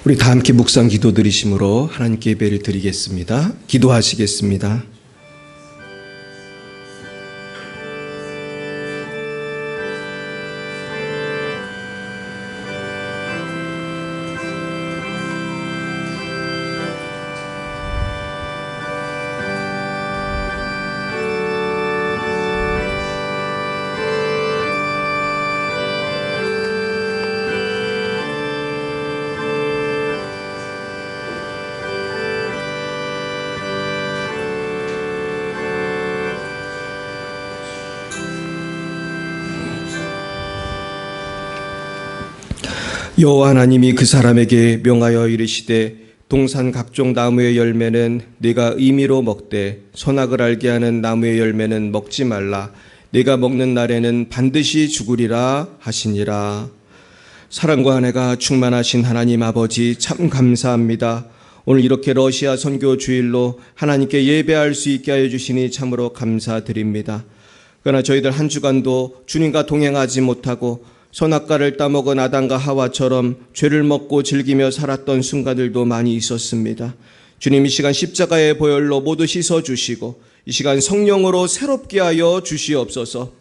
우리 다 함께 묵상 기도 드리심으로 하나님께 예배를 드리겠습니다. 기도하시겠습니다. 여호와 하나님이 그 사람에게 명하여 이르시되 동산 각종 나무의 열매는 네가 의미로 먹되 선악을 알게 하는 나무의 열매는 먹지 말라. 네가 먹는 날에는 반드시 죽으리라 하시니라. 사랑과 은혜가 충만하신 하나님 아버지, 참 감사합니다. 오늘 이렇게 러시아 선교 주일로 하나님께 예배할 수 있게 하여 주시니 참으로 감사드립니다. 그러나 저희들 한 주간도 주님과 동행하지 못하고 선악과를 따먹은 아담과 하와처럼 죄를 먹고 즐기며 살았던 순간들도 많이 있었습니다. 주님, 이 시간 십자가의 보혈로 모두 씻어주시고 이 시간 성령으로 새롭게 하여 주시옵소서.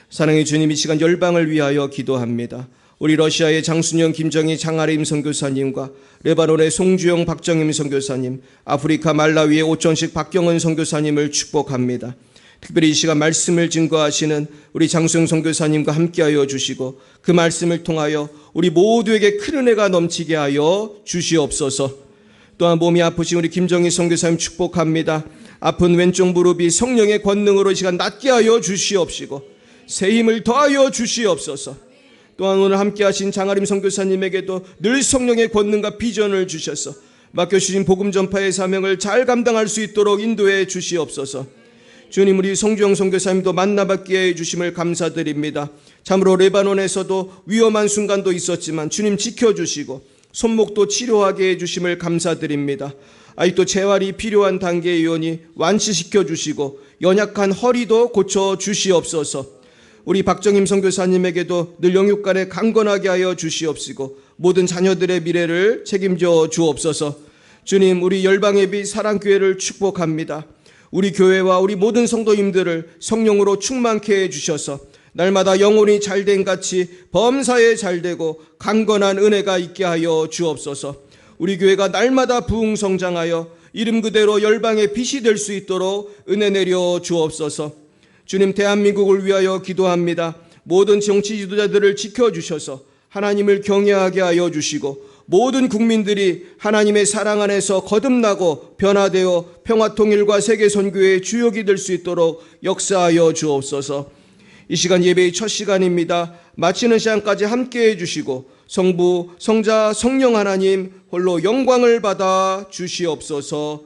사랑의 주님, 이 시간 열방을 위하여 기도합니다. 우리 러시아의 장순영, 김정희, 장아림 선교사님과 레바논의 송주영, 박정임 선교사님, 아프리카 말라위의 오천식, 박경은 선교사님을 축복합니다. 특별히 이 시간 말씀을 증거하시는 우리 장수영 선교사님과 함께하여 주시고 그 말씀을 통하여 우리 모두에게 큰 은혜가 넘치게 하여 주시옵소서. 또한 몸이 아프신 우리 김정희 선교사님 축복합니다. 아픈 왼쪽 무릎이 성령의 권능으로 이 시간 낫게 하여 주시옵시고 새 힘을 더하여 주시옵소서. 또한 오늘 함께하신 장아림 선교사님에게도 늘 성령의 권능과 비전을 주셔서 맡겨주신 복음 전파의 사명을 잘 감당할 수 있도록 인도해 주시옵소서. 주님, 우리 송주영 선교사님도 만나뵙게 해주심을 감사드립니다. 참으로 레바논에서도 위험한 순간도 있었지만 주님 지켜주시고 손목도 치료하게 해주심을 감사드립니다. 아직도 재활이 필요한 단계의 요원이 완치시켜 주시고 연약한 허리도 고쳐 주시옵소서. 우리 박정임 선교사님에게도 늘 영육간에 강건하게 하여 주시옵시고 모든 자녀들의 미래를 책임져 주옵소서. 주님, 우리 열방예비 사랑교회를 축복합니다. 우리 교회와 우리 모든 성도님들을 성령으로 충만케 해주셔서 날마다 영혼이 잘된 같이 범사에 잘되고 강건한 은혜가 있게 하여 주옵소서. 우리 교회가 날마다 부흥성장하여 이름 그대로 열방의 빛이 될 수 있도록 은혜 내려 주옵소서. 주님, 대한민국을 위하여 기도합니다. 모든 정치 지도자들을 지켜주셔서 하나님을 경외하게 하여 주시고 모든 국민들이 하나님의 사랑 안에서 거듭나고 변화되어 평화 통일과 세계 선교의 주역이 될 수 있도록 역사하여 주옵소서. 이 시간 예배의 첫 시간입니다. 마치는 시간까지 함께해 주시고 성부, 성자, 성령 하나님 홀로 영광을 받아 주시옵소서.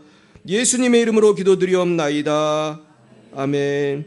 예수님의 이름으로 기도드리옵나이다. 아멘.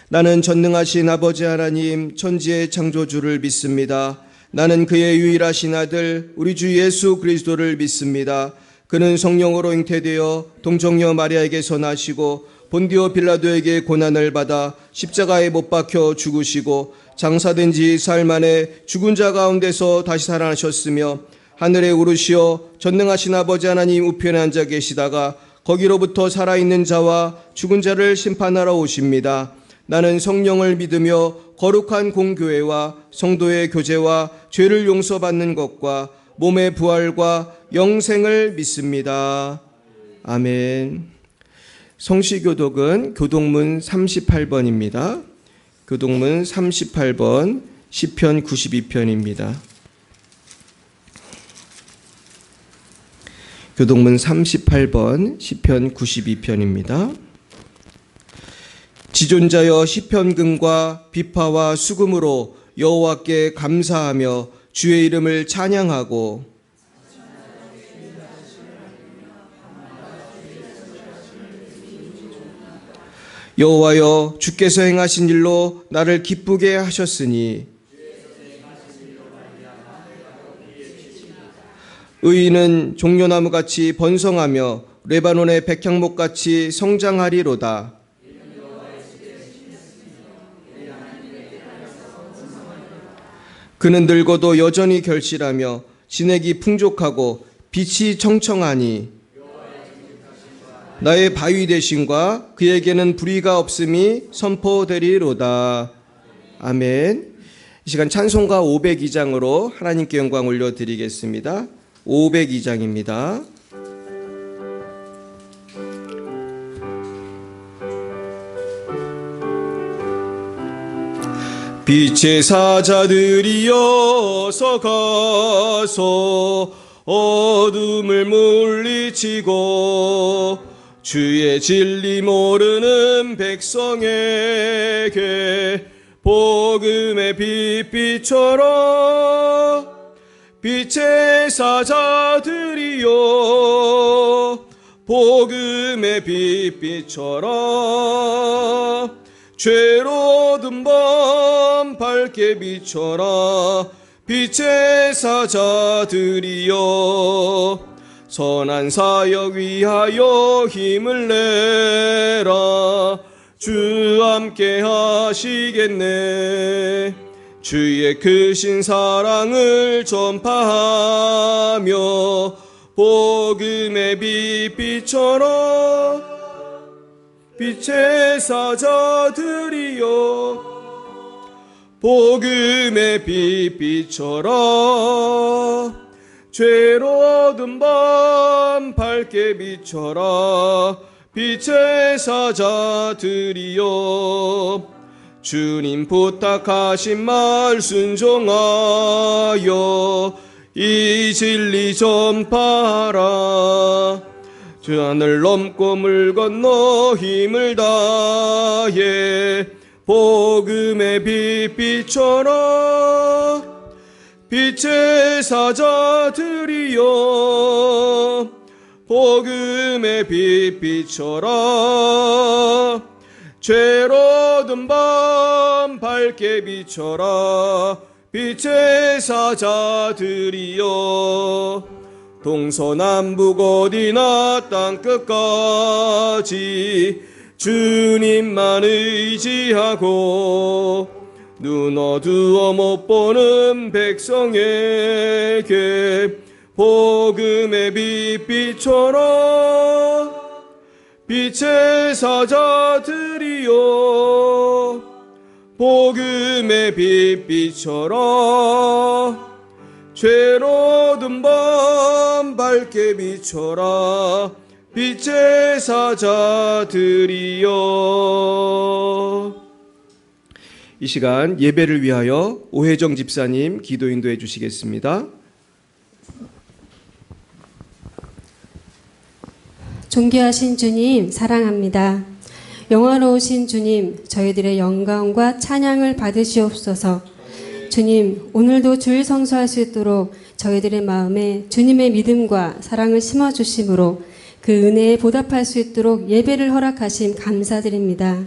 나는 전능하신 아버지 하나님, 천지의 창조주를 믿습니다. 나는 그의 유일하신 아들 우리 주 예수 그리스도를 믿습니다. 그는 성령으로 잉태되어 동정녀 마리아에게서 나시고 본디오 빌라도에게 고난을 받아 십자가에 못 박혀 죽으시고 장사된 지 사흘 만에 죽은 자 가운데서 다시 살아나셨으며 하늘에 오르시어 전능하신 아버지 하나님 우편에 앉아 계시다가 거기로부터 살아있는 자와 죽은 자를 심판하러 오십니다. 나는 성령을 믿으며 거룩한 공교회와 성도의 교제와 죄를 용서받는 것과 몸의 부활과 영생을 믿습니다. 아멘. 성시교독은 교독문 38번입니다. 교독문 38번 시편 92편입니다. 교독문 38번 시편 92편입니다. 지존자여 시편금과 비파와 수금으로 여호와께 감사하며 주의 이름을 찬양하고 여호와여 주께서 행하신 일로 나를 기쁘게 하셨으니 의인은 종려나무같이 번성하며 레바논의 백향목같이 성장하리로다. 그는 늙어도 여전히 결실하며 진액이 풍족하고 빛이 청청하니 나의 바위 되심과 그에게는 불의가 없음이 선포되리로다. 아멘. 이 시간 찬송가 502장으로 하나님께 영광 올려드리겠습니다. 502장입니다. 빛의 사자들이여 가서 어둠을 물리치고 주의 진리 모르는 백성에게 복음의 빛 비춰라. 빛의 사자들이여 복음의 빛 비춰라. 죄로든 밤 밝게 비춰라. 빛의 사자들이여 선한 사역 위하여 힘을 내라. 주 함께 하시겠네. 주의 크신 사랑을 전파하며 복음의 빛 비춰라. 빛의 사자들이여 복음의 빛 비춰라. 죄로든 밤 밝게 비춰라. 빛의 사자들이여 주님 부탁하신 말 순종하여 이 진리 전파하라. 주 하늘 넘고 물 건너 힘을 다해 복음의 빛 비춰라. 빛의 사자들이여 복음의 빛 비춰라. 죄로든 밤 밝게 비춰라. 빛의 사자들이여 동서남북 어디나 땅끝까지 주님만 의지하고 눈 어두워 못 보는 백성에게 복음의 빛 비춰라. 빛의 사자들이여 복음의 빛 비춰라. 죄로든 밤 밝게 비춰라. 빛의 사자들이여. 이 시간 예배를 위하여 오혜정 집사님 기도 인도해 주시겠습니다. 존귀하신 주님 사랑합니다. 영화로우신 주님, 저희들의 영광과 찬양을 받으시옵소서. 주님, 오늘도 주일 성수할 수 있도록 저희들의 마음에 주님의 믿음과 사랑을 심어주심으로 그 은혜에 보답할 수 있도록 예배를 허락하심 감사드립니다.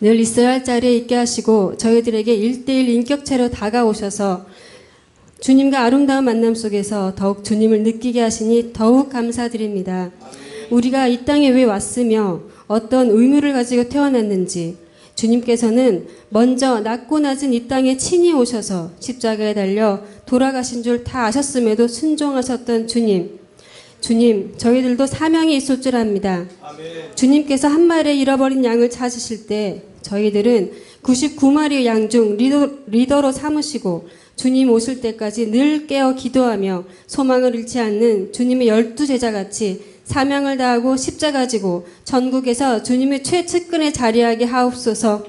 늘 있어야 할 자리에 있게 하시고 저희들에게 1:1 인격체로 다가오셔서 주님과 아름다운 만남 속에서 더욱 주님을 느끼게 하시니 더욱 감사드립니다. 우리가 이 땅에 왜 왔으며 어떤 의무를 가지고 태어났는지 주님께서는 먼저 낮고 낮은 이 땅에 친히 오셔서 십자가에 달려 돌아가신 줄 다 아셨음에도 순종하셨던 주님, 저희들도 사명이 있을 줄 압니다. 아멘. 주님께서 한 마리의 잃어버린 양을 찾으실 때 저희들은 99마리의 양 중 리더로 삼으시고 주님 오실 때까지 늘 깨어 기도하며 소망을 잃지 않는 주님의 12제자같이 사명을 다하고 십자가 지고 전국에서 주님의 최측근에 자리하게 하옵소서.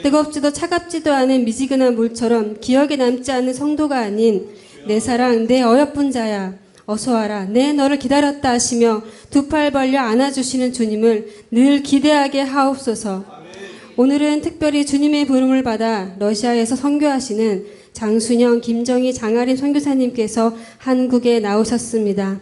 뜨겁지도 차갑지도 않은 미지근한 물처럼 기억에 남지 않는 성도가 아닌 내 사랑 내 어여쁜 자야 어서와라 내 너를 기다렸다 하시며 두 팔 벌려 안아주시는 주님을 늘 기대하게 하옵소서. 오늘은 특별히 주님의 부름을 받아 러시아에서 선교하시는 장순영, 김정희, 장아림 선교사님께서 한국에 나오셨습니다.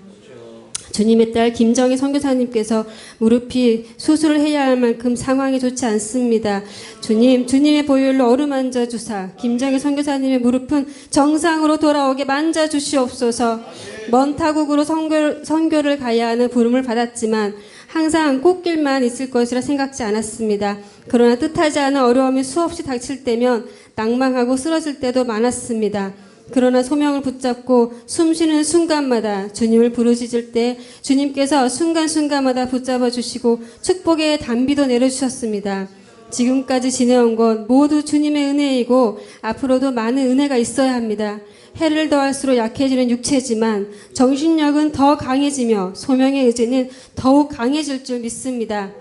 주님의 딸 김정희 선교사님께서 무릎이 수술을 해야 할 만큼 상황이 좋지 않습니다. 주님의 보혈로 어루만져 주사 김정희 선교사님의 무릎은 정상으로 돌아오게 만져 주시옵소서. 먼 타국으로 선교를 가야 하는 부름을 받았지만 항상 꽃길만 있을 것이라 생각지 않았습니다. 그러나 뜻하지 않은 어려움이 수없이 닥칠 때면 낭망하고 쓰러질 때도 많았습니다. 그러나 소명을 붙잡고 숨쉬는 순간마다 주님을 부르짖을 때 주님께서 순간순간마다 붙잡아 주시고 축복의 단비도 내려주셨습니다. 지금까지 지내온 것 모두 주님의 은혜이고 앞으로도 많은 은혜가 있어야 합니다. 해를 더할수록 약해지는 육체지만 정신력은 더 강해지며 소명의 의지는 더욱 강해질 줄 믿습니다.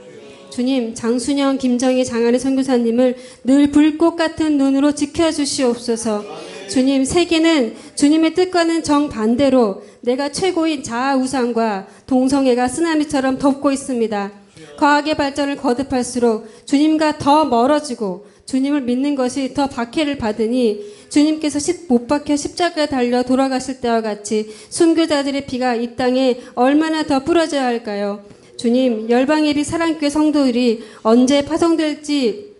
주님, 장순영, 김정희, 장한희 선교사님을 늘 불꽃 같은 눈으로 지켜주시옵소서. 주님, 세계는 주님의 뜻과는 정반대로 내가 최고인 자아우상과 동성애가 쓰나미처럼 덮고 있습니다. 과학의 발전을 거듭할수록 주님과 더 멀어지고 주님을 믿는 것이 더 박해를 받으니 주님께서 못 박혀 십자가에 달려 돌아가실 때와 같이 순교자들의 피가 이 땅에 얼마나 더 뿌려져야 할까요? 주님, 열방예비 사랑교회 성도들이 언제 파송될지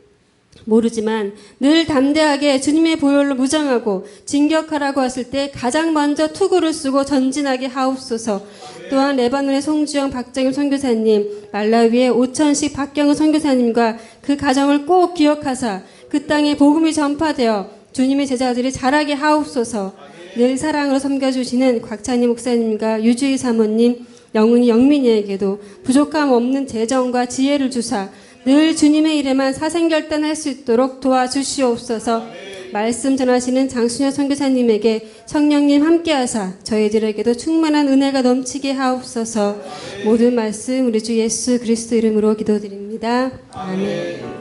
모르지만 늘 담대하게 주님의 보혈로 무장하고 진격하라고 하실 때 가장 먼저 투구를 쓰고 전진하게 하옵소서. 또한 레바논의 송주영, 박정임 선교사님, 말라위의 오천식, 박경우 선교사님과 그 가정을 꼭 기억하사 그 땅에 복음이 전파되어 주님의 제자들이 자라게 하옵소서. 늘 사랑으로 섬겨주시는 곽찬희 목사님과 유주희 사모님, 영은이 영민이에게도 부족함 없는 재정과 지혜를 주사 늘 주님의 일에만 사생결단할 수 있도록 도와주시옵소서. 말씀 전하시는 장순현 선교사님에게 성령님 함께하사 저희들에게도 충만한 은혜가 넘치게 하옵소서. 모든 말씀 우리 주 예수 그리스도 이름으로 기도드립니다. 아멘.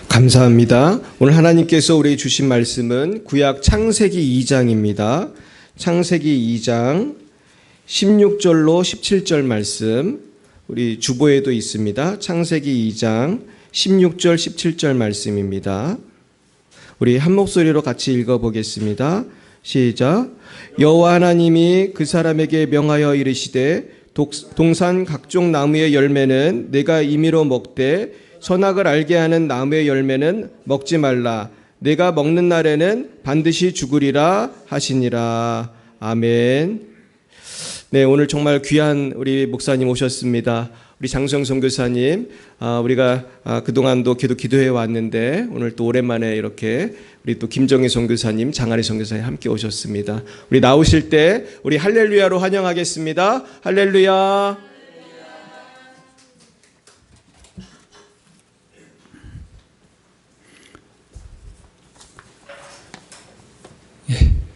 감사합니다. 오늘 하나님께서 우리에게 주신 말씀은 구약 창세기 2장입니다. 창세기 2장 16절로 17절 말씀, 우리 주보에도 있습니다. 창세기 2장 16절 17절 말씀입니다. 우리 한 목소리로 같이 읽어보겠습니다. 시작. 여호와 하나님이 그 사람에게 명하여 이르시되 동산 각종 나무의 열매는 내가 임의로 먹되 선악을 알게 하는 나무의 열매는 먹지 말라. 내가 먹는 날에는 반드시 죽으리라 하시니라. 아멘. 네, 오늘 정말 귀한 우리 목사님 오셨습니다. 우리 장수영 선교사님, 우리가 그동안도 기도해 왔는데 오늘 또 오랜만에 이렇게 우리 또 김정희 선교사님, 장한희 선교사님 함께 오셨습니다. 우리 나오실 때 우리 할렐루야로 환영하겠습니다. 할렐루야.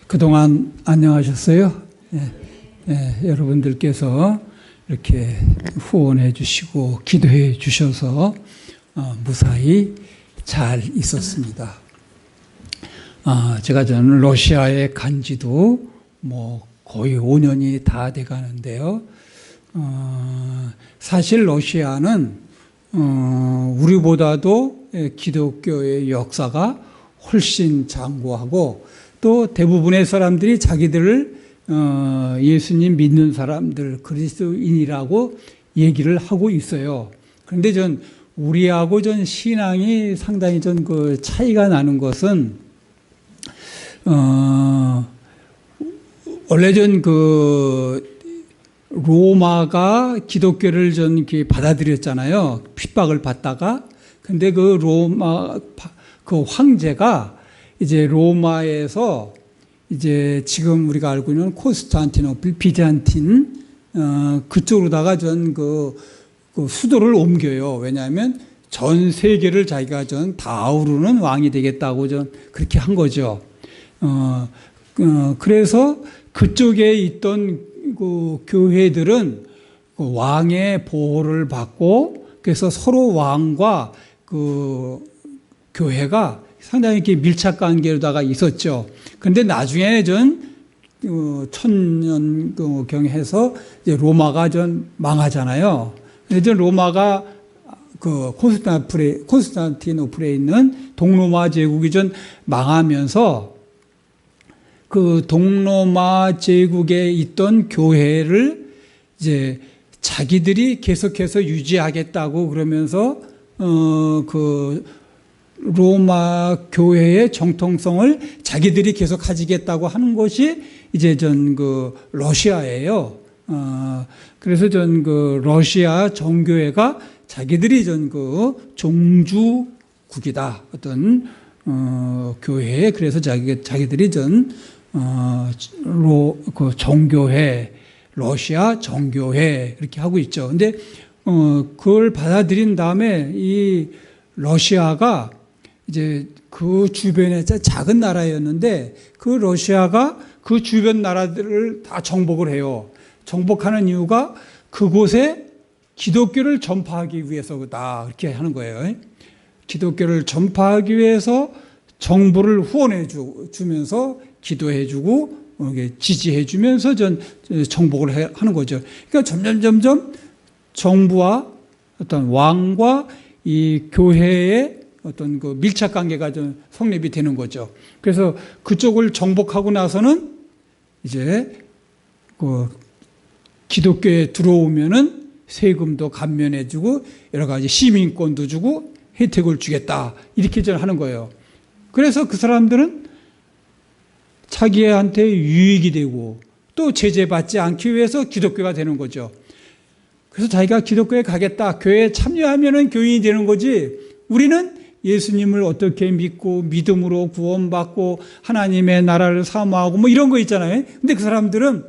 그동안 안녕하셨어요? 여러분들께서 이렇게 후원해 주시고 기도해 주셔서 무사히 잘 있었습니다. 저는 러시아에 간 지도 거의 5년이 다 돼 가는데요. 사실 러시아는 우리보다도 기독교의 역사가 훨씬 장구하고 또 대부분의 사람들이 자기들을 예수님 믿는 사람들, 그리스도인이라고 얘기를 하고 있어요. 그런데 우리하고 신앙이 상당히 그 차이가 나는 것은, 원래 로마가 기독교를 이렇게 받아들였잖아요. 핍박을 받다가. 근데 로마, 황제가 이제 로마에서 지금 우리가 알고 있는 콘스탄티노플, 비잔틴, 그쪽으로다가 수도를 옮겨요. 왜냐하면 전 세계를 자기가 다 아우르는 왕이 되겠다고 그렇게 한 거죠. 그래서 그쪽에 있던 교회들은 왕의 보호를 받고 그래서 서로 왕과 교회가 상당히 이렇게 밀착 관계로다가 있었죠. 그런데 나중에 천년경 해서 이제 로마가 망하잖아요. 근데 로마가 콘스탄티노플에 있는 동로마 제국이 망하면서 동로마 제국에 있던 교회를 이제 자기들이 계속해서 유지하겠다고 그러면서 그 로마 교회의 정통성을 자기들이 계속 가지겠다고 하는 것이 이제 전 그 러시아예요. 그래서 전 그 러시아 정교회가 자기들이 전 그 종주국이다. 어떤 교회에 그래서 자기들이 전 그 정교회, 러시아 정교회 이렇게 하고 있죠. 근데 그걸 받아들인 다음에 이 러시아가 이제 그 주변에 작은 나라였는데 그 러시아가 그 주변 나라들을 다 정복을 해요. 정복하는 이유가 그곳에 기독교를 전파하기 위해서다 이렇게 하는 거예요. 기독교를 전파하기 위해서 정부를 후원해 주면서 기도해 주고 지지해 주면서 정복을 하는 거죠. 그러니까 점점 정부와 어떤 왕과 이 교회의 어떤 그 밀착 관계가 좀 성립이 되는 거죠. 그래서 그쪽을 정복하고 나서는 이제 그 기독교에 들어오면은 세금도 감면해 주고 여러 가지 시민권도 주고 혜택을 주겠다. 이렇게 하는 거예요. 그래서 그 사람들은 자기한테 유익이 되고 또 제재받지 않기 위해서 기독교가 되는 거죠. 그래서 자기가 기독교에 가겠다. 교회에 참여하면은 교인이 되는 거지. 우리는 예수님을 어떻게 믿고 믿음으로 구원받고 하나님의 나라를 사모하고 뭐 이런 거 있잖아요. 근데 그 사람들은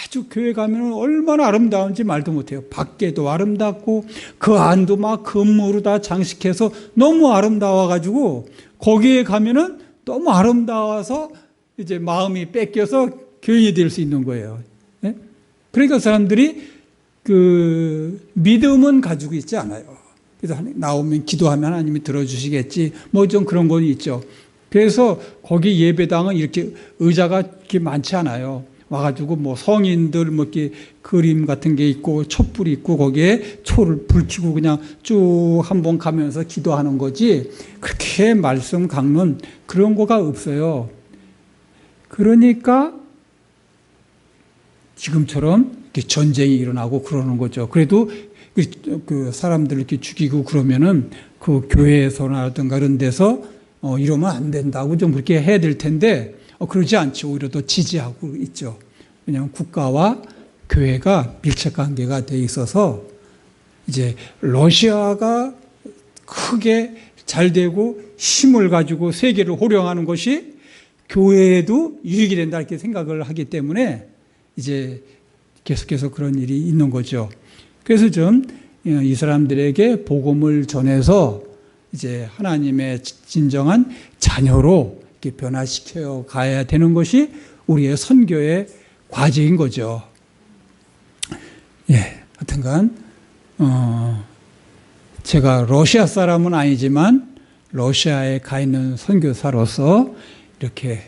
아주 교회 가면 얼마나 아름다운지 말도 못해요. 밖에도 아름답고 그 안도 막 금으로 다 장식해서 너무 아름다워가지고 거기에 가면은 너무 아름다워서 이제 마음이 뺏겨서 교인이 될 수 있는 거예요. 네? 그러니까 사람들이 그 믿음은 가지고 있지 않아요. 그래서 나오면 기도하면 하나님이 들어주시겠지. 뭐 좀 그런 건 있죠. 그래서 거기 예배당은 이렇게 의자가 이렇게 많지 않아요. 와가지고 뭐 성인들 뭐 이렇게 그림 같은 게 있고 촛불이 있고 거기에 초를 불 켜고 그냥 쭉 한번 가면서 기도하는 거지 그렇게 말씀 강론 그런 거가 없어요. 그러니까 지금처럼 이렇게 전쟁이 일어나고 그러는 거죠. 그래도 그 사람들 이렇게 죽이고 그러면은 그 교회에서나든가 이런 데서 이러면 안 된다고 좀 그렇게 해야 될 텐데 그러지 않죠. 오히려 더 지지하고 있죠. 왜냐하면 국가와 교회가 밀착 관계가 돼 있어서 이제 러시아가 크게 잘 되고 힘을 가지고 세계를 호령하는 것이 교회에도 유익이 된다 이렇게 생각을 하기 때문에 이제 계속해서 그런 일이 있는 거죠. 그래서 좀 이 사람들에게 복음을 전해서 이제 하나님의 진정한 자녀로 이렇게 변화시켜 가야 되는 것이 우리의 선교의 과제인 거죠. 예, 하여튼간 제가 러시아 사람은 아니지만 러시아에 가 있는 선교사로서 이렇게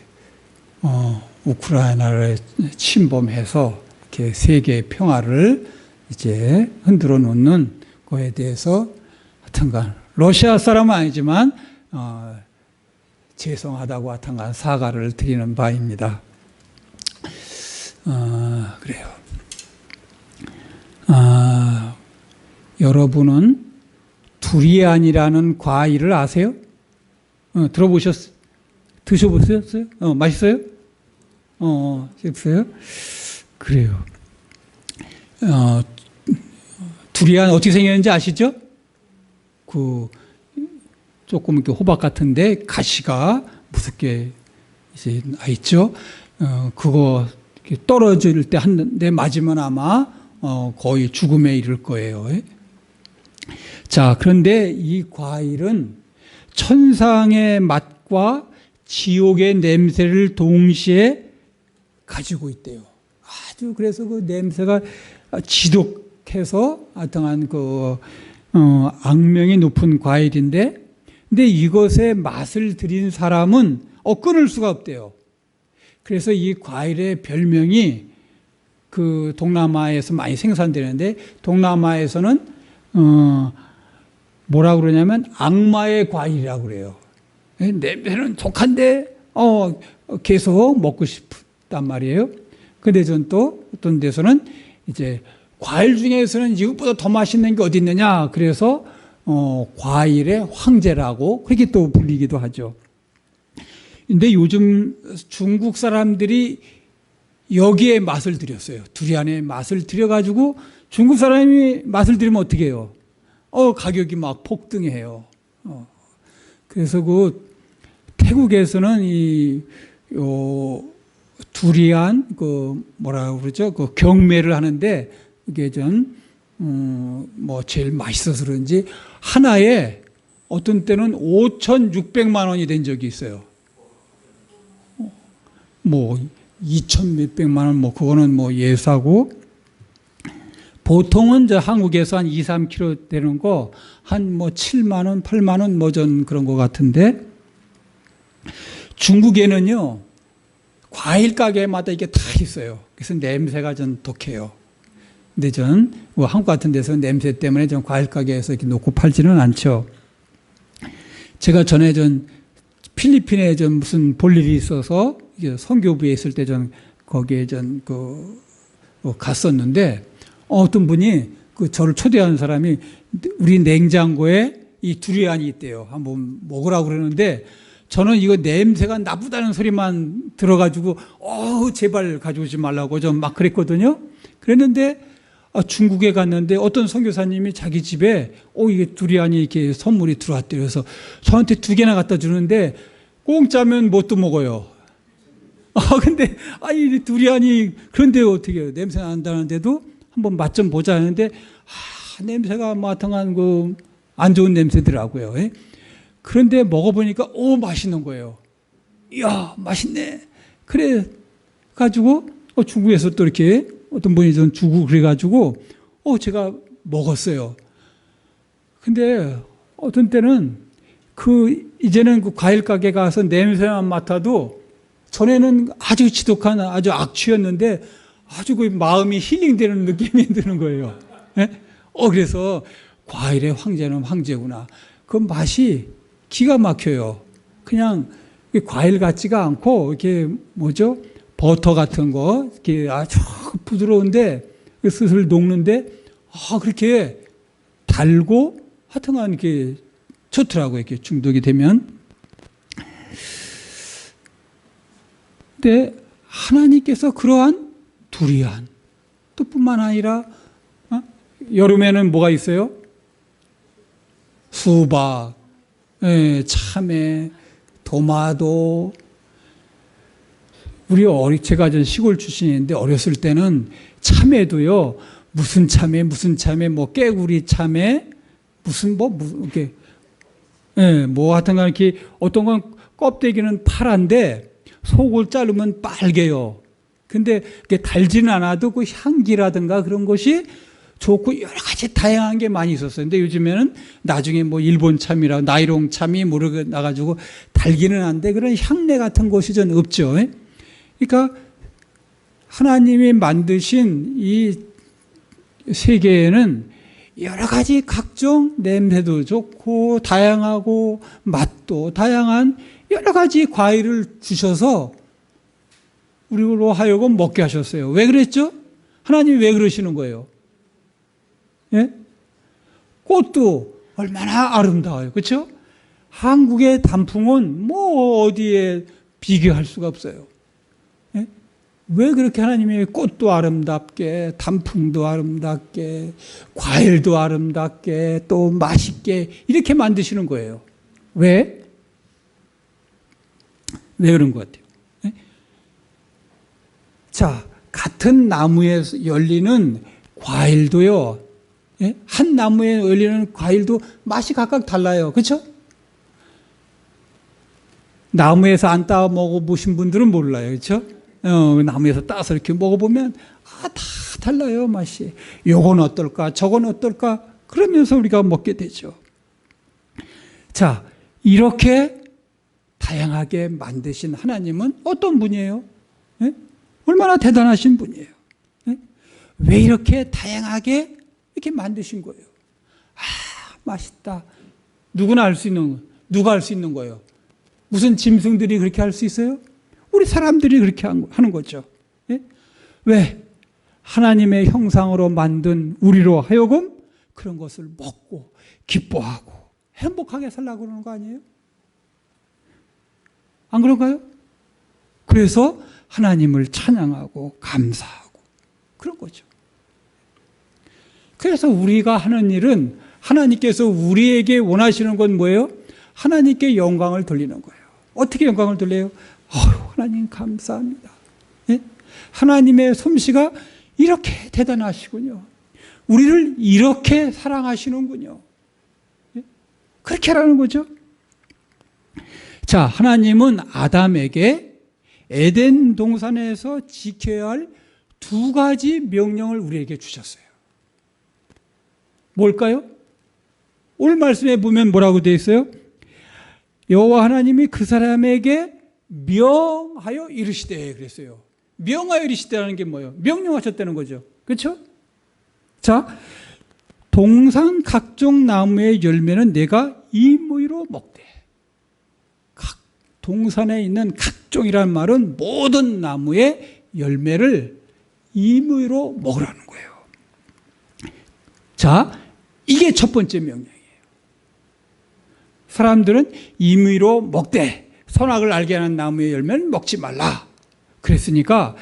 우크라이나를 침범해서 이렇게 세계 평화를 이제 흔들어 놓는 거에 대해서 하여튼간 러시아 사람은 아니지만 죄송하다고 하여튼간 사과를 드리는 바입니다. 그래요. 여러분은 두리안이라는 과일을 아세요? 들어보셨어요? 드셔보셨어요? 맛있어요? 맛있어요? 그래요. 두리안 어떻게 생겼는지 아시죠? 그 조금 이렇게 호박 같은데 가시가 무섭게 이제 나 있죠. 그거 이렇게 떨어질 때 한 대 맞으면 아마 거의 죽음에 이를 거예요. 자, 그런데 이 과일은 천상의 맛과 지옥의 냄새를 동시에 가지고 있대요. 아주 그래서 그 냄새가 지독해서 하여튼 그 악명이 높은 과일인데, 근데 이것의 맛을 들인 사람은 끊을 수가 없대요. 그래서 이 과일의 별명이 그 동남아에서 많이 생산되는데, 동남아에서는 뭐라고 그러냐면 악마의 과일이라고 그래요. 냄새는 독한데 계속 먹고 싶단 말이에요. 근데 전 또 어떤 데서는 이제 과일 중에서는 이것보다 더 맛있는 게 어디 있느냐? 그래서 과일의 황제라고 그렇게 또 불리기도 하죠. 근데 요즘 중국 사람들이 여기에 맛을 들였어요. 두리안에 맛을 들여가지고 중국 사람이 맛을 들이면 어떻게 해요? 가격이 막 폭등해요. 그래서 그 태국에서는 두리안 뭐라고 그러죠? 그 경매를 하는데 이게 뭐 제일 맛있어서 그런지 하나에 어떤 때는 5,600만 원이 된 적이 있어요. 뭐 2천 몇백만 원, 뭐 그거는 뭐 예사고, 보통은 한국에서 한 2, 3kg 되는 거 한 뭐 7만 원, 8만 원 뭐 전 그런 거 같은데, 중국에는요 과일 가게마다 이게 다 있어요. 그래서 냄새가 좀 독해요. 근데 뭐 한국 같은 데서 냄새 때문에 과일 가게에서 이렇게 놓고 팔지는 않죠. 제가 전에 필리핀에 무슨 볼 일이 있어서 선교부에 있을 때 거기에 갔었는데, 어떤 분이 저를 초대한 사람이 우리 냉장고에 이 두리안이 있대요. 한번 먹으라고 그러는데, 저는 이거 냄새가 나쁘다는 소리만 들어가지고 제발 가져오지 말라고 좀 막 그랬거든요. 그랬는데 중국에 갔는데 어떤 선교사님이 자기 집에 이게 두리안이 이렇게 선물이 들어왔대요. 그래서 저한테 2개나 갖다 주는데 공짜면 뭣도 먹어요. 근데 이 두리안이, 그런데 어떻게 해요? 냄새 난다는데도 한번 맛 좀 보자 하는데 냄새가 마땅한 안 좋은 냄새더라고요. 그런데 먹어보니까 맛있는 거예요. 이야, 맛있네. 그래 가지고 중국에서 또 이렇게 어떤 분이 주고 그래가지고 제가 먹었어요. 근데 어떤 때는 이제는 과일 가게 가서 냄새만 맡아도, 전에는 아주 지독한 아주 악취였는데 아주 마음이 힐링되는 느낌이 드는 거예요. 그래서 과일의 황제는 황제구나. 그 맛이 기가 막혀요. 그냥 과일 같지가 않고 이렇게 버터 같은 거 이렇게 아주 부드러운데 슬슬 녹는데 그렇게 달고 하여튼간 이렇게 좋더라고요. 이렇게 중독이 되면. 근데 하나님께서 그러한 두리안 또 뿐만 아니라 여름에는 뭐가 있어요? 수박, 참외, 도마도. 제가 시골 출신인데 어렸을 때는 참외도요, 무슨 참외, 뭐 깨구리 참외, 이렇게, 뭐 하여튼간 이렇게 어떤 건 껍데기는 파란데 속을 자르면 빨개요. 근데 그게 달지는 않아도 그 향기라든가 그런 것이 좋고 여러 가지 다양한 게 많이 있었어요. 근데 요즘에는 나중에 뭐 일본 참이라 나이롱 참이 모르게 나가지고 달기는 한데 그런 향내 같은 것이 전 없죠. 그러니까 하나님이 만드신 이 세계에는 여러 가지 각종 냄새도 좋고 다양하고 맛도 다양한 여러 가지 과일을 주셔서 우리로 하여금 먹게 하셨어요. 왜 그랬죠? 하나님이 왜 그러시는 거예요? 꽃도 얼마나 아름다워요. 그렇죠? 한국의 단풍은 뭐 어디에 비교할 수가 없어요. 왜 그렇게 하나님이 꽃도 아름답게, 단풍도 아름답게, 과일도 아름답게, 또 맛있게 이렇게 만드시는 거예요? 왜? 왜 그런 것 같아요? 자, 같은 나무에 열리는 과일도요, 한 나무에 열리는 과일도 맛이 각각 달라요. 그렇죠? 나무에서 안 따 먹어보신 분들은 몰라요. 그렇죠? 나무에서 따서 이렇게 먹어보면 다 달라요, 맛이. 요건 어떨까, 저건 어떨까, 그러면서 우리가 먹게 되죠. 자, 이렇게 다양하게 만드신 하나님은 어떤 분이에요? 얼마나 대단하신 분이에요. 왜 이렇게 다양하게 이렇게 만드신 거예요? 맛있다. 누구나 알 수 있는, 누가 알 수 있는 거예요? 무슨 짐승들이 그렇게 할 수 있어요? 우리 사람들이 그렇게 하는 거죠. 왜? 하나님의 형상으로 만든 우리로 하여금 그런 것을 먹고 기뻐하고 행복하게 살라고 그러는 거 아니에요? 안 그런가요? 그래서 하나님을 찬양하고 감사하고 그런 거죠. 그래서 우리가 하는 일은 하나님께서 우리에게 원하시는 건 뭐예요? 하나님께 영광을 돌리는 거예요. 어떻게 영광을 돌려요? 하나님 감사합니다. 예? 하나님의 솜씨가 이렇게 대단하시군요. 우리를 이렇게 사랑하시는군요. 예? 그렇게 하라는 거죠. 자, 하나님은 아담에게 에덴 동산에서 지켜야 할 두 가지 명령을 우리에게 주셨어요. 뭘까요? 오늘 말씀에 보면 뭐라고 되어 있어요? 여호와 하나님이 그 사람에게 명하여 이르시되 그랬어요. 명하여 이르시되라는 게 뭐예요? 명령하셨다는 거죠. 그렇죠? 자, 동산 각종 나무의 열매는 내가 임의로 먹되. 동산에 있는 각종이라는 말은 모든 나무의 열매를 임의로 먹으라는 거예요. 자, 이게 첫 번째 명령이에요. 사람들은 임의로 먹되 선악을 알게 하는 나무의 열매는 먹지 말라. 그랬으니까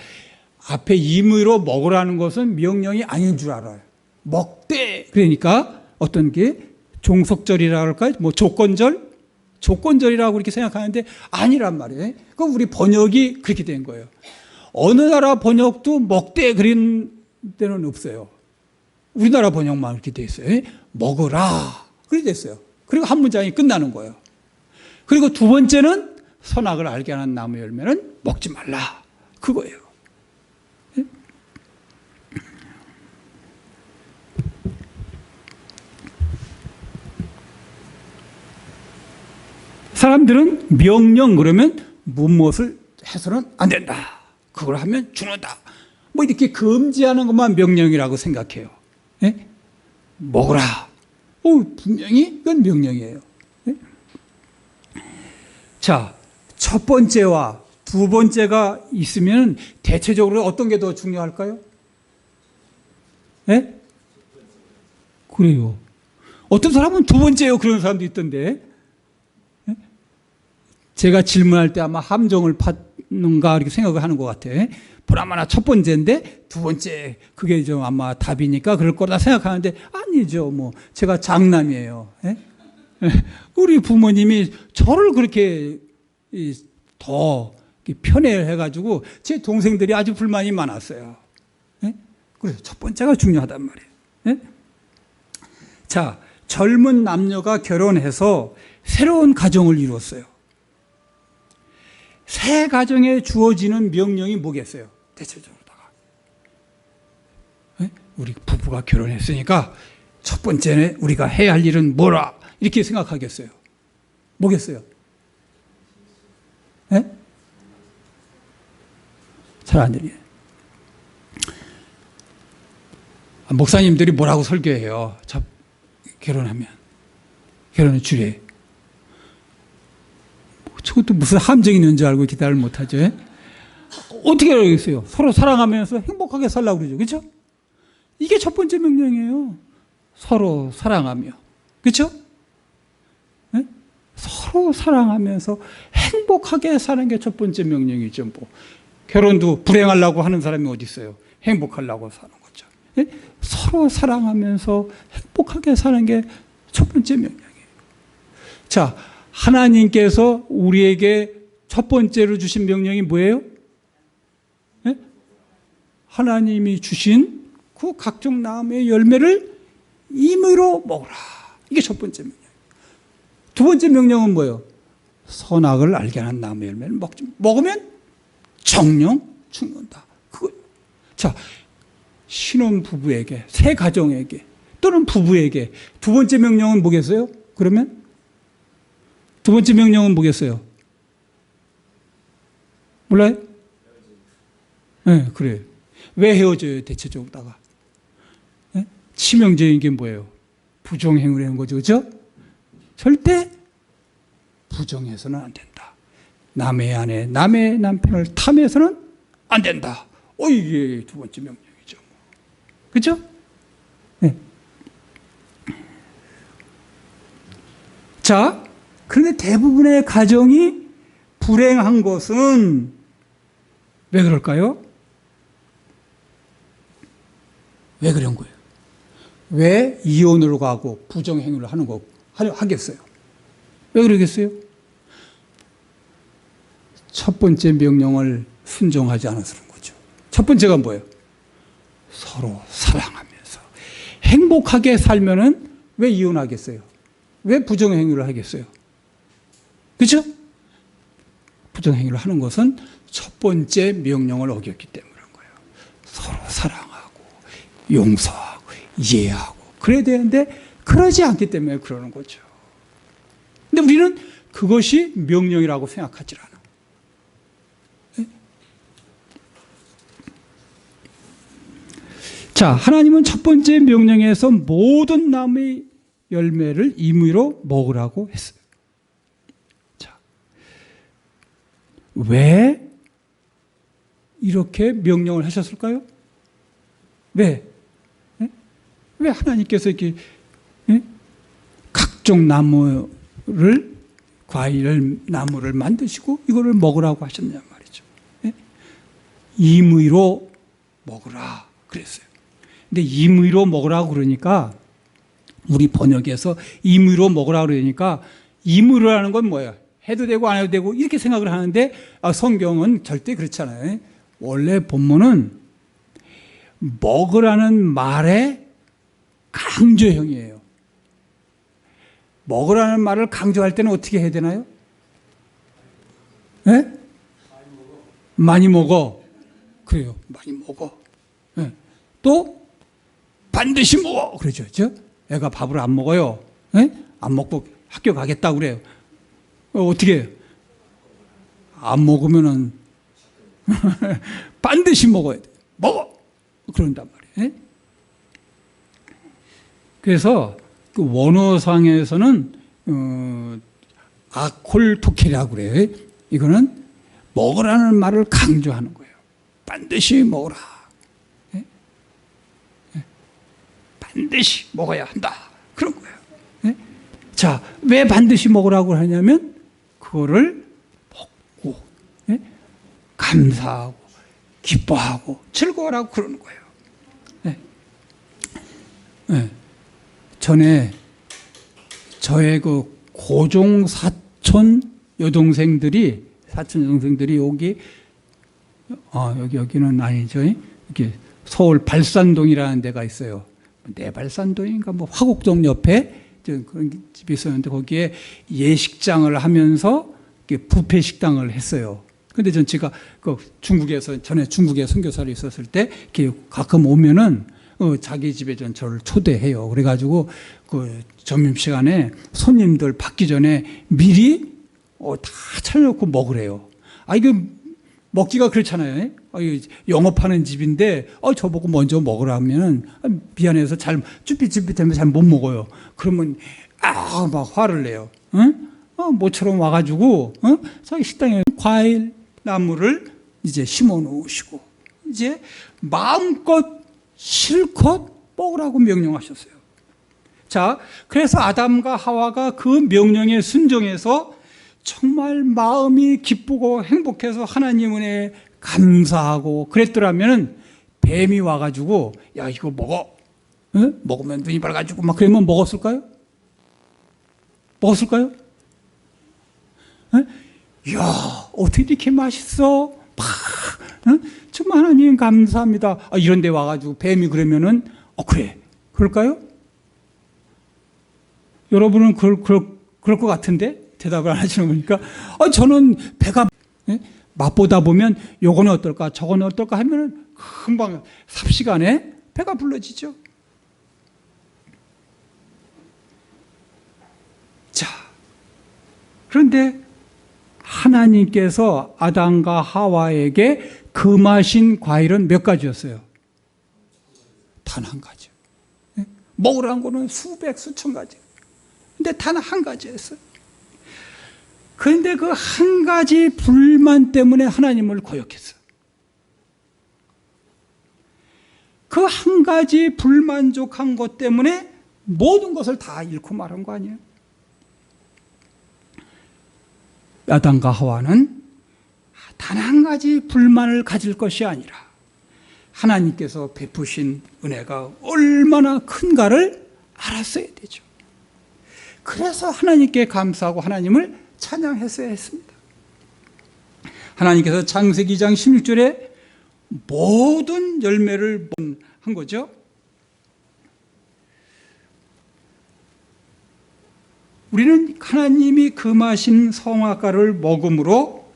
앞에 임의로 먹으라는 것은 명령이 아닌 줄 알아요. 먹되 그러니까 어떤 게 종속절이라 할까요? 뭐 조건절이라고 이렇게 생각하는데 아니란 말이에요. 그럼 우리 번역이 그렇게 된 거예요. 어느 나라 번역도 먹되 그런 데는 없어요. 우리나라 번역만 이렇게 돼 있어요. 먹으라. 그렇게 됐어요. 그리고 한 문장이 끝나는 거예요. 그리고 두 번째는 선악을 알게 하는 나무 열매는 먹지 말라. 그거예요. 사람들은 명령 그러면 무엇을 해서는 안 된다. 그걸 하면 죽는다. 뭐 이렇게 금지하는 것만 명령이라고 생각해요. 예? 먹으라. 분명히 이건 명령이에요. 예? 자, 첫 번째와 두 번째가 있으면 대체적으로 어떤 게 더 중요할까요? 예? 그래요. 어떤 사람은 두 번째요. 그런 사람도 있던데. 예? 제가 질문할 때 아마 함정을 받는가 이렇게 생각을 하는 것 같아요. 보나마나 첫 번째인데 두 번째 그게 좀 아마 답이니까 그럴 거다 생각하는데 아니죠. 뭐 제가 장남이에요. 예? 우리 부모님이 저를 그렇게 더 편애해가지고 제 동생들이 아주 불만이 많았어요. 예? 그래서 첫 번째가 중요하단 말이에요. 예? 자, 젊은 남녀가 결혼해서 새로운 가정을 이루었어요. 새 가정에 주어지는 명령이 뭐겠어요? 대체적으로다가 우리 부부가 결혼했으니까 첫 번째는 우리가 해야 할 일은 뭐라 이렇게 생각하겠어요? 뭐겠어요? 잘 안 들려요. 목사님들이 뭐라고 설교해요? 결혼하면 결혼의 주례. 저것도 무슨 함정이 있는 줄 알고 기다를 못하죠. 어떻게 알겠어요? 서로 사랑하면서 행복하게 살라고 그러죠. 그렇죠? 이게 첫 번째 명령이에요. 서로 사랑하며. 그렇죠? 네? 서로 사랑하면서 행복하게 사는 게 첫 번째 명령이죠. 뭐. 결혼도 불행하려고 하는 사람이 어디 있어요? 행복하려고 사는 거죠. 네? 서로 사랑하면서 행복하게 사는 게 첫 번째 명령이에요. 자, 하나님께서 우리에게 첫 번째로 주신 명령이 뭐예요? 네? 하나님이 주신 그 각종 나무의 열매를 임의로 먹으라. 이게 첫 번째 명령. 두 번째 명령은 뭐예요? 선악을 알게 하는 나무의 열매를 먹으면 정령 죽는다. 그거. 자, 신혼 부부에게, 새 가정에게 또는 부부에게 두 번째 명령은 뭐겠어요? 그러면 두 번째 명령은 뭐겠어요? 몰라요? 네, 그래요. 왜 헤어져요, 대체적으로다가? 네? 치명적인 게 뭐예요? 부정행위를 하는 거죠, 그죠? 절대 부정해서는 안 된다. 남의 아내, 남의 남편을 탐해서는 안 된다. 이게 두 번째 명령이죠. 그렇죠? 네. 자, 그런데 대부분의 가정이 불행한 것은 왜 그럴까요? 왜 그런 거예요? 왜 이혼으로 가고 부정행위를 하겠어요? 왜 그러겠어요? 첫 번째 명령을 순종하지 않아서 그런 거죠. 첫 번째가 뭐예요? 서로 사랑하면서 행복하게 살면은 왜 이혼하겠어요? 왜 부정행위를 하겠어요? 그렇죠? 부정행위를 하는 것은 첫 번째 명령을 어겼기 때문에 그런 거예요. 서로 사랑하고 용서하고 이해하고 그래야 되는데 그러지 않기 때문에 그러는 거죠. 근데 우리는 그것이 명령이라고 생각하지 않아. 네? 자, 하나님은 첫 번째 명령에서 모든 나무의 열매를 임의로 먹으라고 했어요. 자, 왜 이렇게 명령을 하셨을까요? 왜? 네? 왜 하나님께서 이렇게 각종 나무를 과일 나무를 만드시고 이거를 먹으라고 하셨냐 말이죠. 네? 임의로 먹으라 그랬어요. 근데 임의로 먹으라고 그러니까 우리 번역에서 임의로 먹으라고 그러니까 임의로라는 건 뭐예요? 해도 되고 안 해도 되고 이렇게 생각을 하는데 성경은 절대 그렇지 않아요. 원래 본문은 먹으라는 말의 강조형이에요. 먹으라는 말을 강조할 때는 어떻게 해야 되나요? 네? 많이 먹어. 그래요. 많이 먹어. 네. 또 반드시 먹어. 그러죠. 애가 밥을 안 먹어요. 네? 안 먹고 학교 가겠다고 그래요. 어떻게 해요? 안 먹으면은 반드시 먹어야 돼. 먹어. 그런단 말이에요. 네? 그래서 그 원어상에서는 아콜토케라고 그래요. 이거는 먹으라는 말을 강조하는 거예요. 반드시 먹어라. 네? 네. 반드시 먹어야 한다. 그런 거예요. 네? 자, 왜 반드시 먹으라고 하냐면 그거를 먹고 네? 감사하고 기뻐하고 즐거워라고 그러는 거예요. 네. 네. 전에 저의 그 고종 사촌 여동생들이 여기는 아니죠. 이렇게 서울 발산동이라는 데가 있어요. 내발산동인가 뭐 화곡동 옆에 그런 집이 있었는데 거기에 예식장을 하면서 뷔페 식당을 했어요. 근데 제가 전에 중국에 선교사로 있었을 때 이렇게 가끔 오면은 자기 집에 저를 초대해요. 그래가지고 그 점심시간에 손님들 받기 전에 미리 다 차려놓고 먹으래요. 이거 먹기가 그렇잖아요. 영업하는 집인데 저보고 먼저 먹으라면 미안해서 쭈삣쭈삣하면 잘 못 먹어요. 그러면 막 화를 내요. 응? 모처럼 와가지고 자기 식당에 과일 나무를 이제 심어 놓으시고 이제 마음껏 실컷 먹으라고 명령하셨어요. 자, 그래서 아담과 하와가 그 명령에 순종해서 정말 마음이 기쁘고 행복해서 하나님 은혜에 감사하고 그랬더라면 뱀이 와가지고 야 이거 먹어. 응? 먹으면 눈이 밝아지고 막 그러면 먹었을까요? 먹었을까요? 응? 이야 어떻게 이렇게 맛있어? 응? 정말 하나님 감사합니다. 이런 데 와가지고 뱀이 그러면은 그래 그럴까요? 여러분은 그럴 것 같은데 대답을 안 하시는 거니까 저는 배가 맛보다 보면 요거는 어떨까 저거는 어떨까 하면은 금방 삽시간에 배가 불러지죠. 자, 그런데 하나님께서 아담과 하와에게 금하신 과일은 몇 가지였어요? 단 한 가지. 먹으라는 거는 수백 수천 가지. 근데 단 한 가지였어요. 그런데 그 한 가지 불만 때문에 하나님을 거역했어요. 그 한 가지 불만족한 것 때문에 모든 것을 다 잃고 말한 거 아니에요? 아담과 하와는 단 한 가지 불만을 가질 것이 아니라 하나님께서 베푸신 은혜가 얼마나 큰가를 알았어야 되죠. 그래서 하나님께 감사하고 하나님을 찬양했어야 했습니다. 하나님께서 창세기 2장 16절에 모든 열매를 한 거죠. 우리는 하나님이 금하신 선악과를 먹음으로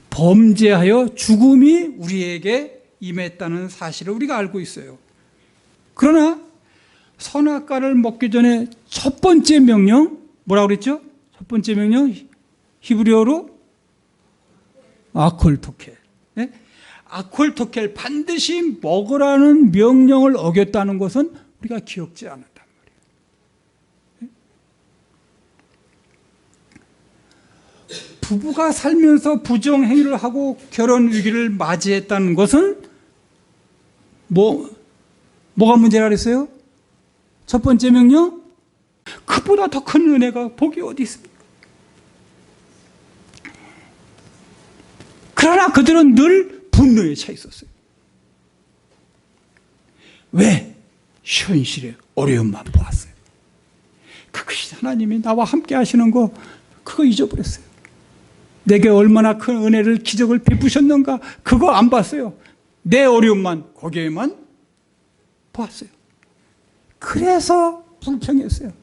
범죄하여 죽음이 우리에게 임했다는 사실을 우리가 알고 있어요. 그러나 선악과를 먹기 전에 첫 번째 명령 뭐라고 그랬죠? 첫 번째 명령 히브리어로 아콜토켈. 네? 아콜토켈 반드시 먹으라는 명령을 어겼다는 것은 우리가 기억지 않는단 말이에요. 부부가 살면서 부정행위를 하고 결혼 위기를 맞이했다는 것은 뭐가 문제라 그랬어요? 첫 번째 명령? 그보다 더 큰 은혜가 복이 어디 있습니까? 그러나 그들은 늘 분노에 차 있었어요. 왜? 현실의 어려움만 보았어요. 그것이 하나님이 나와 함께 하시는 거 그거 잊어버렸어요. 내게 얼마나 큰 은혜를 기적을 베푸셨는가 그거 안 봤어요. 내 어려움만 거기에만 보았어요. 그래서 불평했어요.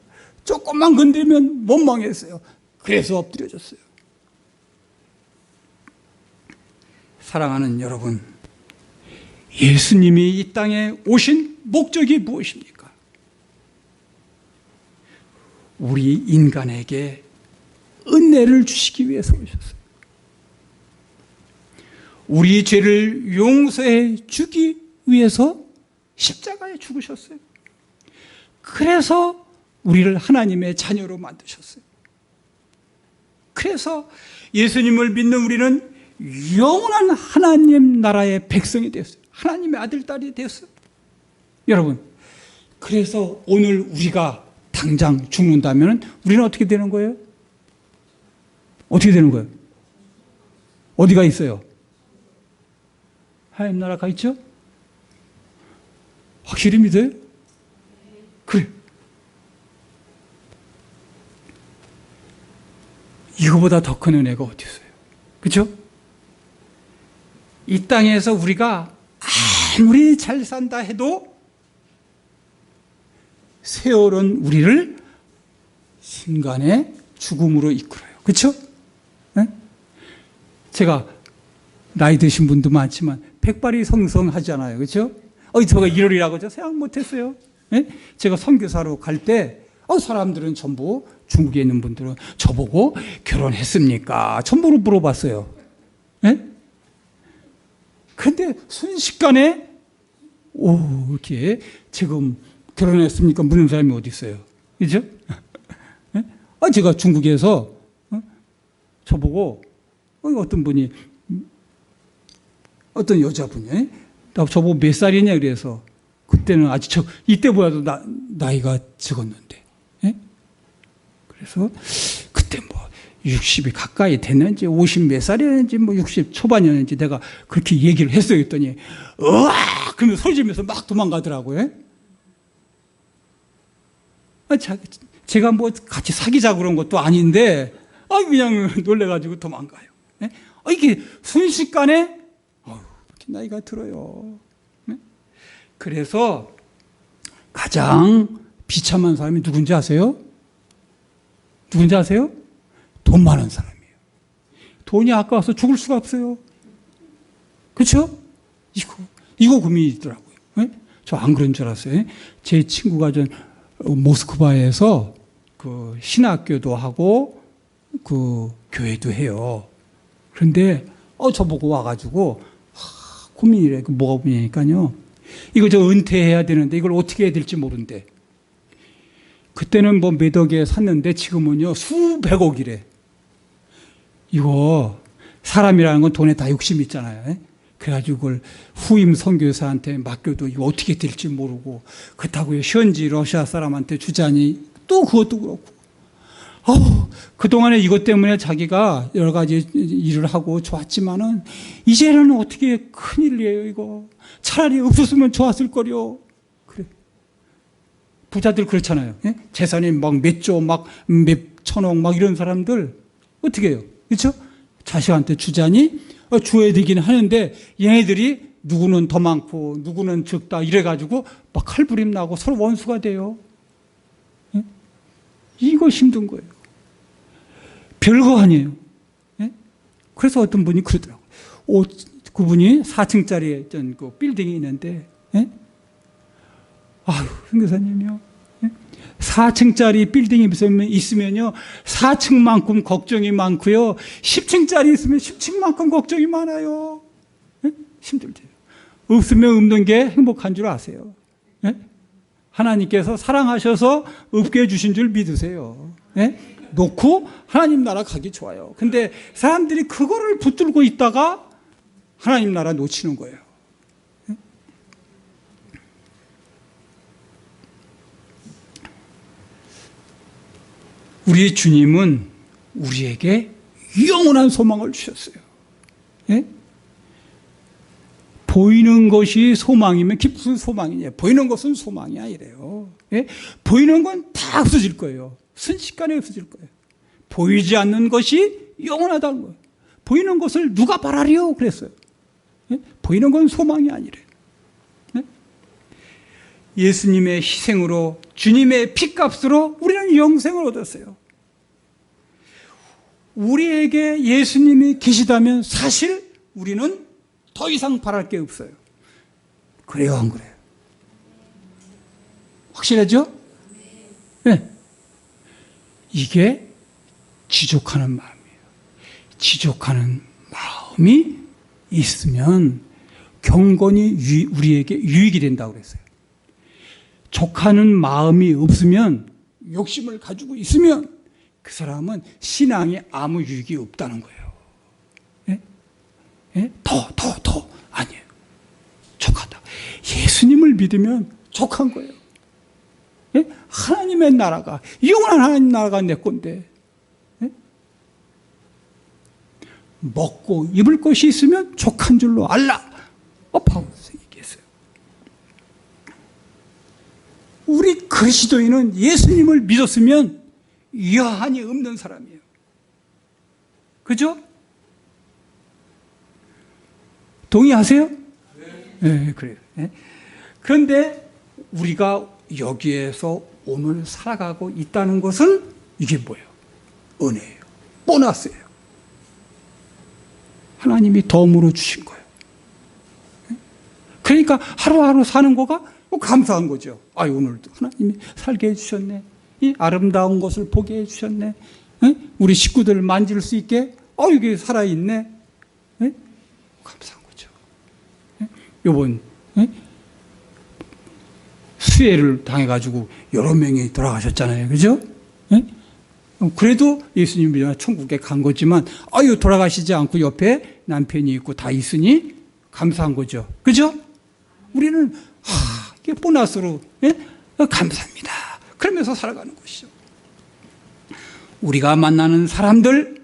조금만 건들면 원망했어요. 그래서 엎드려졌어요. 사랑하는 여러분, 예수님이 이 땅에 오신 목적이 무엇입니까? 우리 인간에게 은혜를 주시기 위해서 오셨어요. 우리 죄를 용서해 주기 위해서 십자가에 죽으셨어요. 그래서 우리를 하나님의 자녀로 만드셨어요. 그래서 예수님을 믿는 우리는 영원한 하나님 나라의 백성이 되었어요. 하나님의 아들, 딸이 되었어요. 여러분, 그래서 오늘 우리가 당장 죽는다면 우리는 어떻게 되는 거예요? 어떻게 되는 거예요? 어디가 있어요? 하나님 나라 가 있죠? 확실히 믿어요? 그래. 이거보다 더 큰 은혜가 어디 있어요? 그렇죠? 이 땅에서 우리가 아무리 잘 산다 해도 세월은 우리를 순간의 죽음으로 이끌어요. 그렇죠? 네? 제가 나이 드신 분도 많지만 백발이 성성하잖아요. 그렇죠? 제가 1월이라고 저 생각 못했어요. 네? 제가 선교사로 갈 때 사람들은 전부 중국에 있는 분들은 저보고 결혼했습니까? 전부 물어봤어요. 네? 그런데 순식간에 이렇게 지금 결혼했습니까? 묻는 사람이 어디 있어요? 그죠? 네? 제가 중국에서 저보고 어떤 분이 어떤 여자분이 저보고 몇 살이냐 그래서 그때는 아직 이때보다도 나이가 적었는데 그래서 그때 60이 가까이 됐는지 50 몇 살이었는지 60 초반이었는지 내가 그렇게 얘기를 했어요. 했더니 으악! 그러면서 소리 지르면서 막 도망가더라고요. 제가 같이 사귀자고 그런 것도 아닌데 그냥 놀래가지고 도망가요. 이게 순식간에 그렇게 나이가 들어요. 그래서 가장 비참한 사람이 누군지 아세요? 누군지 아세요? 돈 많은 사람이에요. 돈이 아까워서 죽을 수가 없어요. 그렇죠? 이거 고민이더라고요. 저 안 그런 줄 알았어요. 제 친구가 모스크바에서 그 신학교도 하고 그 교회도 해요. 그런데 저보고 와가지고 고민이래. 뭐가 고민이니까요. 이거 저 은퇴해야 되는데 이걸 어떻게 해야 될지 모른대. 그때는 몇 억에 샀는데 지금은요 수백억이래. 이거 사람이라는 건 돈에 다 욕심이 있잖아요. 그래가지고 그걸 후임 선교사한테 맡겨도 이거 어떻게 될지 모르고 그렇다고 현지 러시아 사람한테 주자니 또 그것도 그렇고 그동안에 이것 때문에 자기가 여러 가지 일을 하고 좋았지만은 이제는 어떻게 큰일이에요 이거. 차라리 없었으면 좋았을 거려. 그래. 부자들 그렇잖아요. 예? 재산이 막 몇 조, 막 몇 천억 막 이런 사람들 어떻게 해요? 그렇죠? 자식한테 주자니 줘야 되긴 하는데 얘네들이 누구는 더 많고 누구는 적다 이래가지고 막 칼부림 나고 서로 원수가 돼요. 예? 이거 힘든 거예요. 별거 아니에요. 예? 그래서 어떤 분이 그러더라고요. 그분이 4층짜리 그 빌딩이 있는데, 예? 아유, 선교사님이요. 예? 4층짜리 빌딩이 있으면요, 4층만큼 걱정이 많고요, 10층짜리 있으면 10층만큼 걱정이 많아요. 예? 힘들대요. 없으면 없는 게 행복한 줄 아세요. 예? 하나님께서 사랑하셔서 없게 해주신 줄 믿으세요. 예? 놓고 하나님 나라 가기 좋아요. 근데 사람들이 그거를 붙들고 있다가 하나님 나라 놓치는 거예요. 우리 주님은 우리에게 영원한 소망을 주셨어요. 예? 보이는 것이 소망이면 무슨 소망이냐? 보이는 것은 소망이 아니래요. 예? 보이는 건 다 없어질 거예요. 순식간에 없어질 거예요. 보이지 않는 것이 영원하다는 거예요. 보이는 것을 누가 바라리요? 그랬어요. 예? 보이는 건 소망이 아니래. 예? 예수님의 희생으로 주님의 피값으로 우리는 영생을 얻었어요. 우리에게 예수님이 계시다면 사실 우리는 더 이상 바랄 게 없어요. 그래요, 안 그래요? 확실하죠? 네. 이게 지족하는 마음이에요. 지족하는 마음이 있으면 경건이 우리에게 유익이 된다고 그랬어요. 족하는 마음이 없으면, 욕심을 가지고 있으면 그 사람은 신앙에 아무 유익이 없다는 거예요. 예? 예? 더 아니에요. 족하다. 예수님을 믿으면 족한 거예요. 예? 하나님의 나라가, 영원한 하나님 나라가 내 건데, 예? 먹고 입을 것이 있으면 족한 줄로 알라. 파울이 얘기했어요. 우리 그리스도인은 예수님을 믿었으면 여한이 없는 사람이에요. 그죠? 동의하세요? 네, 그래요. 네. 그런데 우리가 여기에서 오늘 살아가고 있다는 것은 이게 뭐예요? 은혜예요. 보너스예요. 하나님이 덤으로 주신 거예요. 그러니까 하루하루 사는 거가 감사한 거죠. 오늘도 하나님이 살게 해주셨네. 이 아름다운 것을 보게 해주셨네. 우리 식구들 만질 수 있게 이게 살아있네. 감사한 거죠. 요번 수해를 당해가지고 여러 명이 돌아가셨잖아요. 그죠? 그래도 예수님이 천국에 간 거지만 돌아가시지 않고 옆에 남편이 있고 다 있으니 감사한 거죠. 그죠? 우리는 이게 보너스로 감사합니다. 그러면서 살아가는 것이죠. 우리가 만나는 사람들,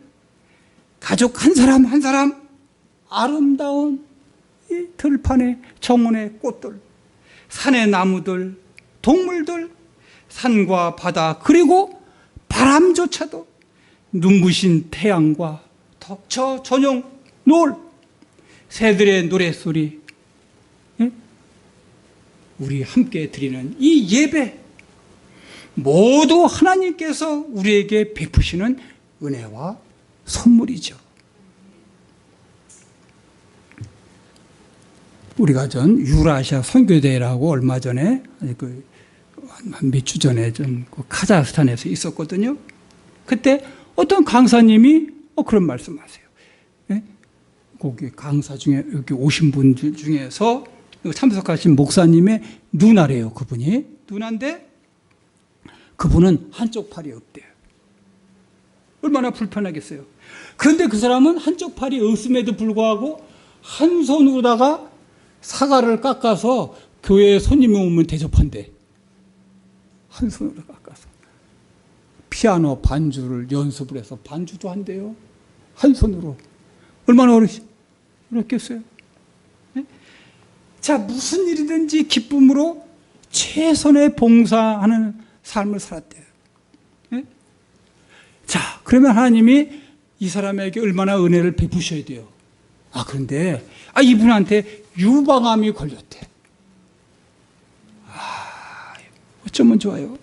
가족 한 사람 한 사람, 아름다운 이 들판의 정원의 꽃들, 산의 나무들, 동물들, 산과 바다, 그리고 바람조차도 눈부신 태양과 저 저녁 노을, 새들의 노랫소리, 우리 함께 드리는 이 예배, 모두 하나님께서 우리에게 베푸시는 은혜와 선물이죠. 우리가 전 유라시아 선교대회라고 얼마 전에 몇 주 전에 좀 카자흐스탄에서 있었거든요. 그때 어떤 강사님이 그런 말씀하세요. 예? 거기 강사 중에 여기 오신 분들 중에서 참석하신 목사님의 누나래요. 그분이 누나인데 그분은 한쪽 팔이 없대요. 얼마나 불편하겠어요. 그런데 그 사람은 한쪽 팔이 없음에도 불구하고 한 손으로다가 사과를 깎아서 교회에 손님이 오면 대접한대. 한 손으로 깎아서. 피아노 반주를 연습을 해서 반주도 한대요. 한 손으로. 얼마나 어렵겠어요? 네? 자, 무슨 일이든지 기쁨으로 최선의 봉사하는 삶을 살았대요. 네? 자, 그러면 하나님이 이 사람에게 얼마나 은혜를 베푸셔야 돼요. 그런데 이분한테 유방암이 걸렸대. 어쩌면 좋아요.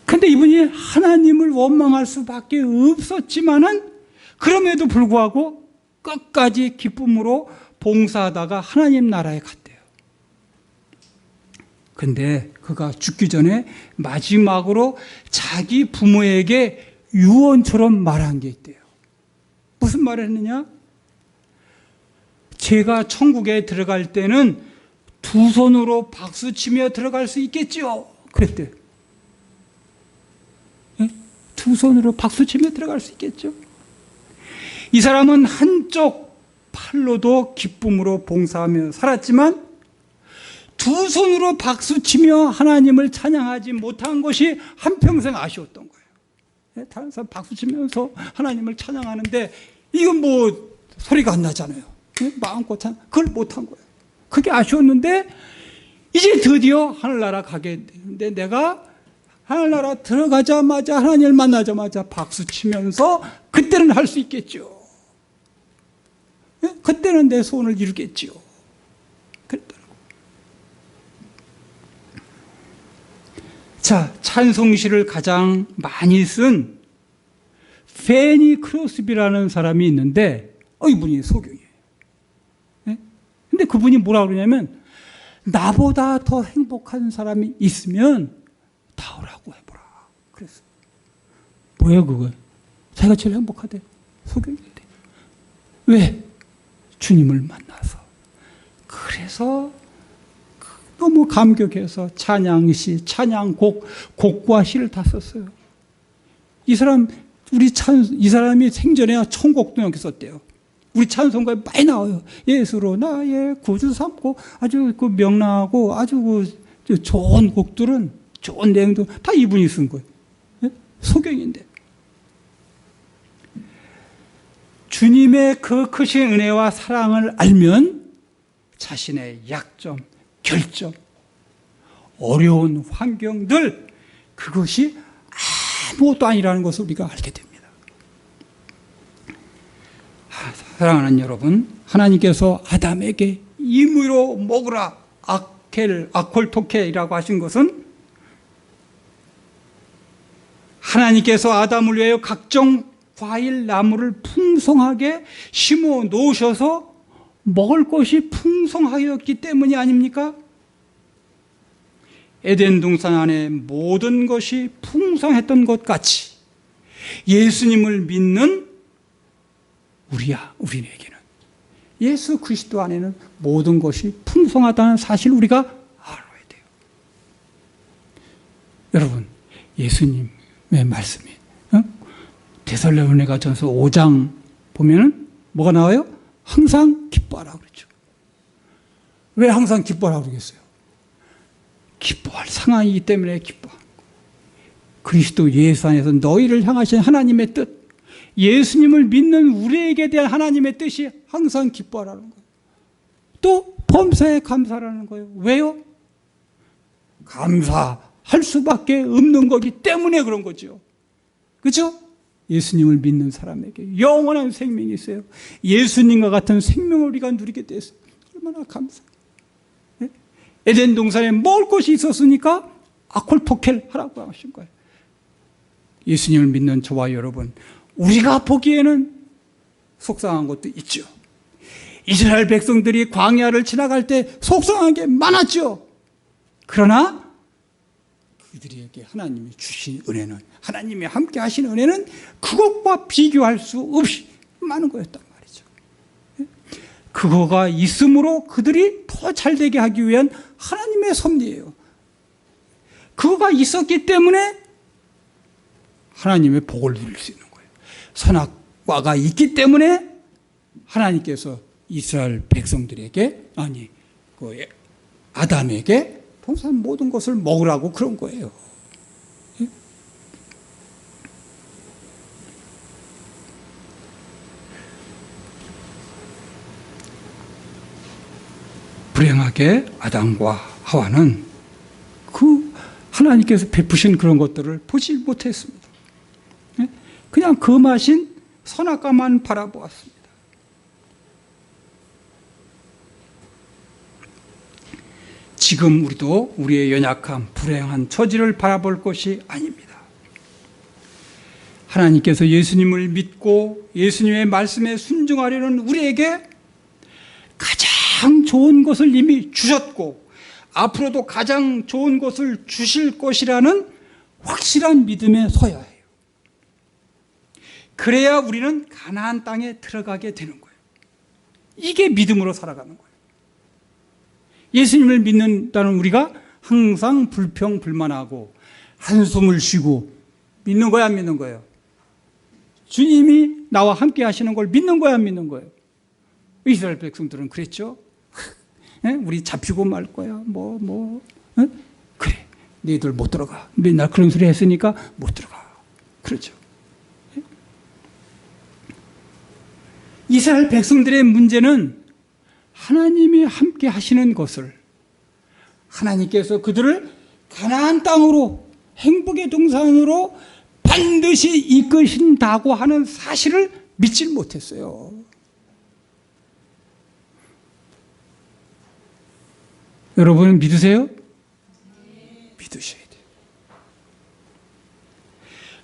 근데 이분이 하나님을 원망할 수밖에 없었지만은 그럼에도 불구하고 끝까지 기쁨으로 봉사하다가 하나님 나라에 갔대요. 근데 그가 죽기 전에 마지막으로 자기 부모에게 유언처럼 말한 게 있대요. 무슨 말을 했느냐? 제가 천국에 들어갈 때는 두 손으로 박수치며 들어갈 수 있겠지요. 그랬대요. 네? 두 손으로 박수치며 들어갈 수 있겠죠. 이 사람은 한쪽 팔로도 기쁨으로 봉사하며 살았지만 두 손으로 박수치며 하나님을 찬양하지 못한 것이 한평생 아쉬웠던 거예요. 네? 다른 사람 박수치면서 하나님을 찬양하는데 이건 뭐 소리가 안 나잖아요. 네? 마음껏 그걸 못한 거예요. 그게 아쉬웠는데 이제 드디어 하늘나라 가게 되는데 내가 하늘나라 들어가자마자 하나님을 만나자마자 박수치면서 그때는 할 수 있겠죠. 네? 그때는 내 소원을 이루겠지요. 그랬다는 거예요. 자, 찬송시를 가장 많이 쓴 페니 크로스비라는 사람이 있는데 이분이 소경이에요. 근데 그분이 뭐라 그러냐면 나보다 더 행복한 사람이 있으면 다 오라고 해보라. 그랬어요. 뭐예요 그거? 자기가 제일 행복하대. 소경인데. 왜? 주님을 만나서. 그래서 너무 감격해서 찬양시, 찬양곡, 곡과 시를 다 썼어요. 이 사람이 생전에 천곡도 이렇게 썼대요. 우리 찬송가에 많이 나와요. 예수로 나의 구주 삼고 아주 그 명랑하고 아주 그 좋은 곡들은 좋은 내용도 다 이분이 쓴 거예요. 네? 소경인데. 주님의 그 크신 은혜와 사랑을 알면 자신의 약점, 결점, 어려운 환경들 그것이 아무것도 아니라는 것을 우리가 알게 됩니다. 사랑하는 여러분, 하나님께서 아담에게 임의로 먹으라 아콜토케이라고 하신 것은 하나님께서 아담을 위하여 각종 과일 나무를 풍성하게 심어 놓으셔서 먹을 것이 풍성하였기 때문이 아닙니까? 에덴 동산 안에 모든 것이 풍성했던 것 같이 예수님을 믿는 우리에게는 예수 그리스도 안에는 모든 것이 풍성하다는 사실을 우리가 알아야 돼요. 여러분, 예수님의 말씀이 데살로니가전서 5장 보면은 뭐가 나와요? 항상 기뻐하라 그랬죠. 왜 항상 기뻐하라 그러겠어요? 기뻐할 상황이기 때문에 기뻐하는 거예요. 그리스도 예수 안에서 너희를 향하신 하나님의 뜻, 예수님을 믿는 우리에게 대한 하나님의 뜻이 항상 기뻐하라는 거예요. 또 범사에 감사하라는 거예요. 왜요? 감사할 수밖에 없는 거기 때문에 그런 거죠. 그렇죠? 예수님을 믿는 사람에게 영원한 생명이 있어요. 예수님과 같은 생명을 우리가 누리게 됐어요. 얼마나 감사해요. 네? 에덴 동산에 먹을 것이 있었으니까 아콜토켈 하라고 하신 거예요. 예수님을 믿는 저와 여러분, 우리가 보기에는 속상한 것도 있죠. 이스라엘 백성들이 광야를 지나갈 때 속상한 게 많았죠. 그러나 그들에게 하나님이 주신 은혜는, 하나님이 함께 하신 은혜는 그것과 비교할 수 없이 많은 거였단 말이죠. 그거가 있으므로 그들이 더 잘되게 하기 위한 하나님의 섭리예요. 그거가 있었기 때문에 하나님의 복을 누릴 수 있는 거예요. 선악과가 있기 때문에 하나님께서 이스라엘 백성들에게, 아니, 아담에게 동산 모든 것을 먹으라고 그런 거예요. 예? 불행하게 아담과 하와는 그 하나님께서 베푸신 그런 것들을 보지 못했습니다. 예? 그냥 금하신 선악과만 바라보았습니다. 지금 우리도 우리의 연약함, 불행한 처지를 바라볼 것이 아닙니다. 하나님께서 예수님을 믿고 예수님의 말씀에 순종하려는 우리에게 가장 좋은 것을 이미 주셨고 앞으로도 가장 좋은 것을 주실 것이라는 확실한 믿음에 서야 해요. 그래야 우리는 가나안 땅에 들어가게 되는 거예요. 이게 믿음으로 살아가는 거예요. 예수님을 믿는다는 우리가 항상 불평불만하고 한숨을 쉬고 믿는 거야, 안 믿는 거예요? 주님이 나와 함께 하시는 걸 믿는 거야, 안 믿는 거예요? 이스라엘 백성들은 그랬죠. 우리 잡히고 말 거야. 그래, 너희들 못 들어가. 맨날 그런 소리 했으니까 못 들어가. 그렇죠. 이스라엘 백성들의 문제는 하나님이 함께 하시는 것을, 하나님께서 그들을 가나안 땅으로, 행복의 동산으로 반드시 이끄신다고 하는 사실을 믿질 못했어요. 여러분 믿으세요? 믿으셔야 돼요.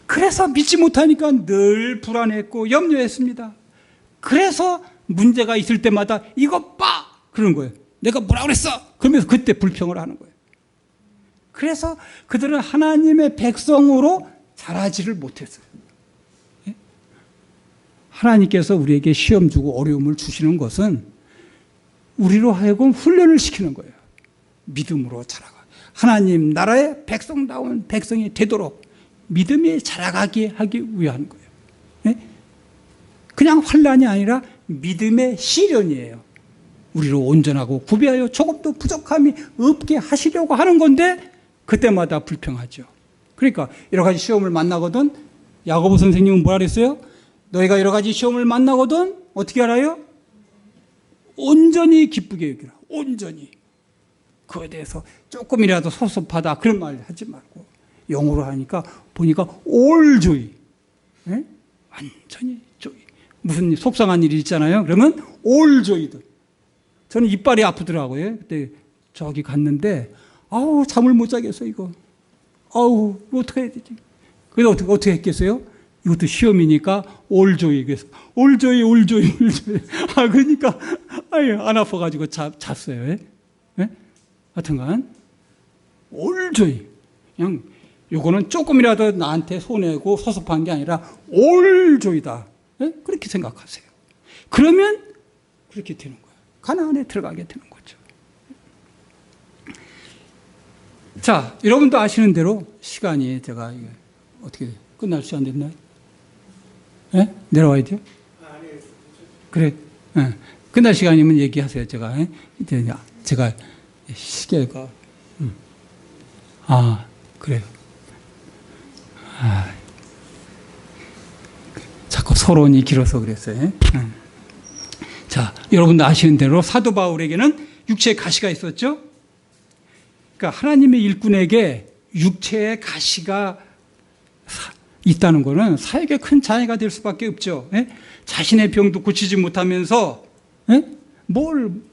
그래서 믿지 못하니까 늘 불안했고 염려했습니다. 그래서 문제가 있을 때마다 이것 봐! 그러는 거예요. 내가 뭐라 그랬어? 그러면서 그때 불평을 하는 거예요. 그래서 그들은 하나님의 백성으로 자라지를 못했어요. 하나님께서 우리에게 시험 주고 어려움을 주시는 것은 우리로 하여금 훈련을 시키는 거예요. 믿음으로 자라가, 하나님 나라의 백성다운 백성이 되도록 믿음에 자라가게 하기 위한 거예요. 그냥 환난이 아니라 믿음의 시련이에요. 우리를 온전하고 구비하여 조금도 부족함이 없게 하시려고 하는 건데 그때마다 불평하죠. 그러니까 여러 가지 시험을 만나거든, 야고보 선생님은 뭐라 그랬어요? 너희가 여러 가지 시험을 만나거든 어떻게 알아요? 온전히 기쁘게 여기라. 온전히. 그에 대해서 조금이라도 섭섭하다 그런 말 하지 말고 영어로 하니까 보니까 all joy. 완전히 joy. 무슨 속상한 일이 있잖아요. 그러면 all joy든. 저는 이빨이 아프더라고요. 그때 저기 갔는데 아우 잠을 못 자겠어 이거. 아우 어떻게 해야 되지? 그래서 어떻게 했겠어요? 이것도 시험이니까 all joy. 그래서 all joy, all joy, all joy. 그러니까 아유 안 아파가지고 잤어요. 하여튼간 all joy. 그냥 요거는 조금이라도 나한테 손해고 섭섭한 게 아니라 all joy다. 그렇게 생각하세요. 그러면 그렇게 되는 거예요. 가나안에 들어가게 되는 거죠. 자, 여러분도 아시는 대로 시간이 제가 어떻게 끝날 시간 됐나요? 내려와야 돼요? 그래. 끝날 시간이면 얘기하세요. 제가 시계가 그래요. 자꾸 서론이 길어서 그랬어요. 자, 여러분도 아시는 대로 사도 바울에게는 육체의 가시가 있었죠. 그러니까 하나님의 일꾼에게 육체의 가시가 있다는 것은 사역에 큰 장애가 될 수밖에 없죠. 자신의 병도 고치지 못하면서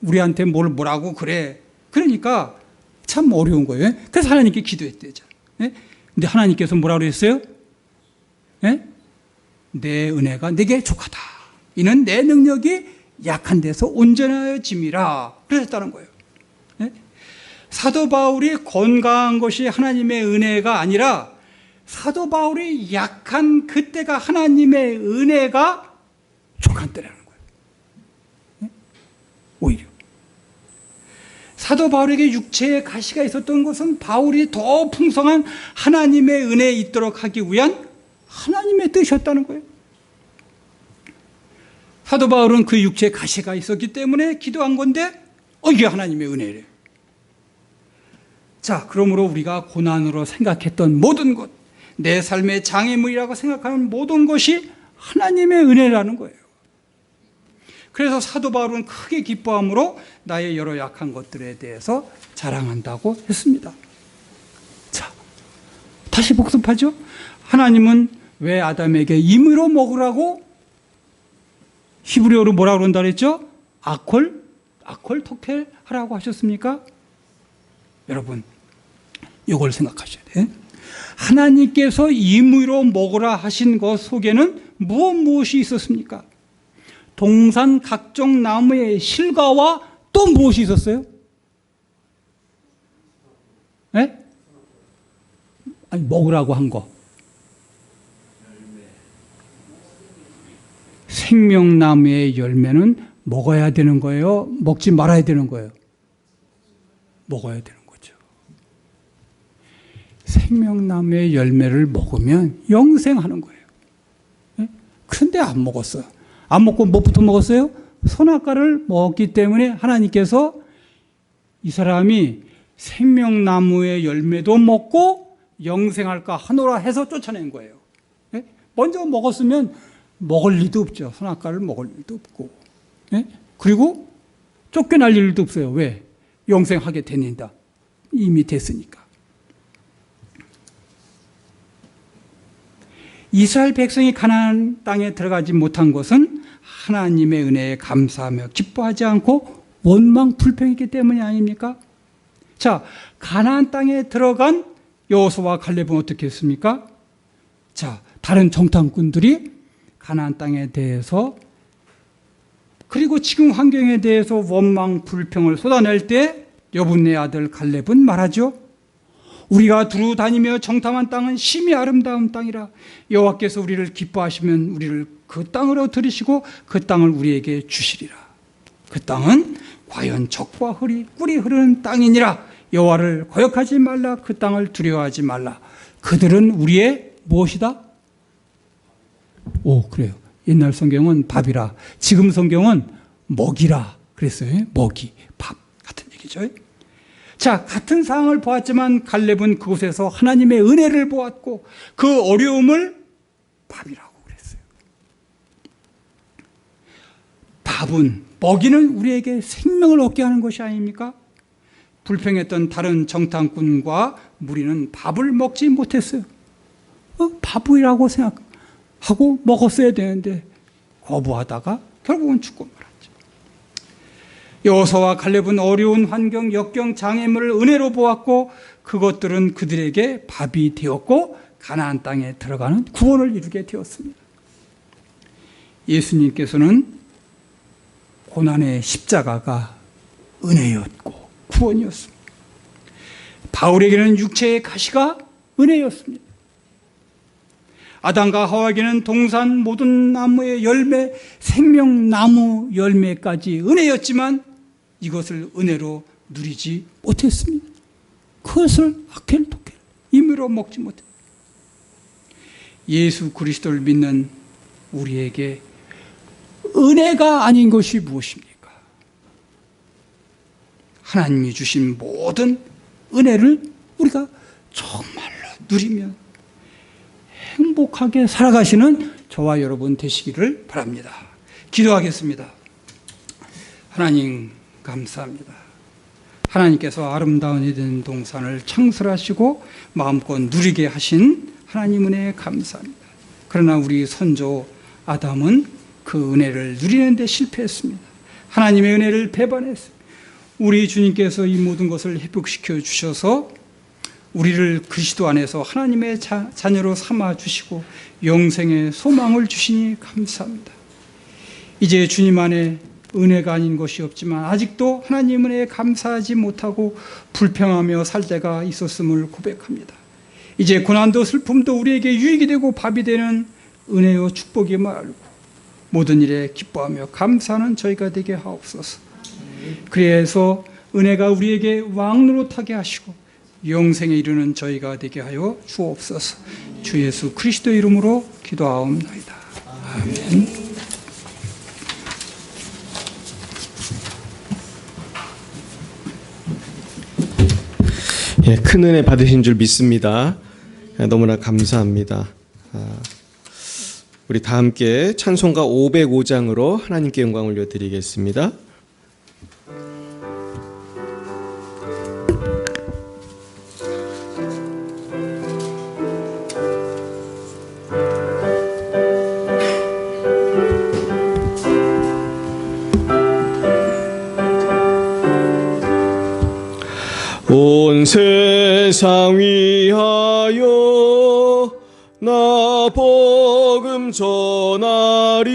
우리한테 뭐라고 그래. 그러니까 참 어려운 거예요. 그래서 하나님께 기도했대죠. 근데 하나님께서 뭐라고 그랬어요? 내 은혜가 내게 족하다. 이는 내 능력이 약한 데서 온전해짐이라 그러셨다는 거예요. 사도 바울이 건강한 것이 하나님의 은혜가 아니라 사도 바울이 약한 그때가 하나님의 은혜가 족한 때라는 거예요. 오히려 사도 바울에게 육체의 가시가 있었던 것은 바울이 더 풍성한 하나님의 은혜에 있도록 하기 위한 하나님의 뜻이었다는 거예요. 사도 바울은 그 육체에 가시가 있었기 때문에 기도한 건데 이게 하나님의 은혜래요. 자, 그러므로 우리가 고난으로 생각했던 모든 것, 내 삶의 장애물이라고 생각하는 모든 것이 하나님의 은혜라는 거예요. 그래서 사도 바울은 크게 기뻐함으로 나의 여러 약한 것들에 대해서 자랑한다고 했습니다. 자, 다시 복습하죠. 하나님은 왜 아담에게 임의로 먹으라고 히브리어로 뭐라고 그런다 그랬죠? 아콜 톡펠 하라고 하셨습니까? 여러분, 이걸 생각하셔야 돼요. 하나님께서 임의로 먹으라 하신 것 속에는 무엇이 있었습니까? 동산 각종 나무의 실과와 또 무엇이 있었어요? 네? 아니, 먹으라고 한 거. 생명나무의 열매는 먹어야 되는 거예요? 먹지 말아야 되는 거예요? 먹어야 되는 거죠. 생명나무의 열매를 먹으면 영생하는 거예요. 그런데 안 먹었어요. 안 먹고 뭐부터 먹었어요? 선악과를 먹었기 때문에 하나님께서 이 사람이 생명나무의 열매도 먹고 영생할까 하노라 해서 쫓아낸 거예요. 먼저 먹었으면 먹을 리도 없죠. 선악과를 먹을 리도 없고. 그리고 쫓겨날 일도 없어요. 왜? 영생하게 되는다. 이미 됐으니까. 이스라엘 백성이 가나안 땅에 들어가지 못한 것은 하나님의 은혜에 감사하며 기뻐하지 않고 원망 불평했기 때문이 아닙니까? 자, 가나안 땅에 들어간 여호수아와 갈렙은 어떻게 했습니까? 자, 다른 정탐꾼들이 가나안 땅에 대해서 그리고 지금 환경에 대해서 원망 불평을 쏟아낼 때 여분의 아들 갈렙은 말하죠. 우리가 두루 다니며 정탐한 땅은 심히 아름다운 땅이라 여호와께서 우리를 기뻐하시면 우리를 그 땅으로 들이시고 그 땅을 우리에게 주시리라. 그 땅은 과연 적과 꿀이 흐르는 땅이니라. 여호와를 거역하지 말라. 그 땅을 두려워하지 말라. 그들은 우리의 무엇이다? 그래요. 옛날 성경은 밥이라, 지금 성경은 먹이라 그랬어요. 먹이, 밥 같은 얘기죠. 자, 같은 상황을 보았지만 갈렙은 그곳에서 하나님의 은혜를 보았고 그 어려움을 밥이라고 그랬어요. 밥은, 먹이는 우리에게 생명을 얻게 하는 것이 아닙니까? 불평했던 다른 정탐꾼과 무리는 밥을 먹지 못했어요. 바보이라고 생각하고 먹었어야 되는데 거부하다가 결국은 죽고 말았죠. 여호수아와 갈렙은 어려운 환경, 역경, 장애물을 은혜로 보았고 그것들은 그들에게 밥이 되었고 가나안 땅에 들어가는 구원을 이루게 되었습니다. 예수님께서는 고난의 십자가가 은혜였고 구원이었습니다. 바울에게는 육체의 가시가 은혜였습니다. 아담과 하와에게는 동산 모든 나무의 열매, 생명나무 열매까지 은혜였지만 이것을 은혜로 누리지 못했습니다. 그것을 아켈토켈 임의로 먹지 못했습니다. 예수 그리스도를 믿는 우리에게 은혜가 아닌 것이 무엇입니까? 하나님이 주신 모든 은혜를 우리가 정말로 누리면 행복하게 살아가시는 저와 여러분 되시기를 바랍니다. 기도하겠습니다. 하나님 감사합니다. 하나님께서 아름다운 에덴 동산을 창설하시고 마음껏 누리게 하신 하나님 은혜에 감사합니다. 그러나 우리 선조 아담은 그 은혜를 누리는 데 실패했습니다. 하나님의 은혜를 배반했습니다. 우리 주님께서 이 모든 것을 회복시켜 주셔서 우리를 그리스도 안에서 하나님의 자녀로 삼아 주시고 영생의 소망을 주시니 감사합니다. 이제 주님 안에 은혜가 아닌 것이 없지만 아직도 하나님 은혜에 감사하지 못하고 불평하며 살 때가 있었음을 고백합니다. 이제 고난도 슬픔도 우리에게 유익이 되고 밥이 되는 은혜요 축복임을 알고 모든 일에 기뻐하며 감사하는 저희가 되게 하옵소서. 그래서 은혜가 우리에게 왕노릇하게 하시고 영생에 이르는 저희가 되게 하여 주옵소서. 주 예수 그리스도 이름으로 기도하옵나이다. 아멘. 예, 큰 은혜 받으신 줄 믿습니다. 너무나 감사합니다. 우리 다 함께 찬송가 505장으로 하나님께 영광 올려드리겠습니다. 온 세상 위하여 나 복음 전하리.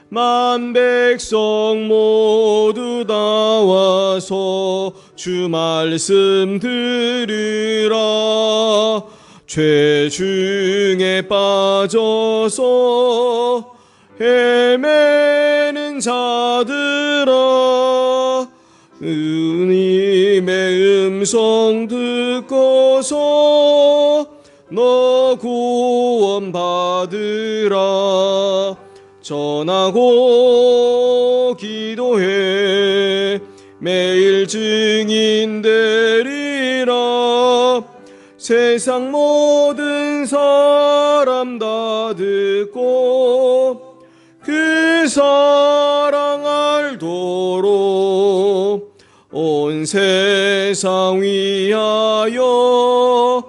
만 백성 모두 나와서 주 말씀 들으라. 죄 중에 빠져서 헤매는 자들아, 주님의 음성 듣고서 너 구원 받으라. 전하고 기도해 매일 증인 되리라. 세상 모든 사람 다 듣고 그 사랑 알도록 온 세상 위하여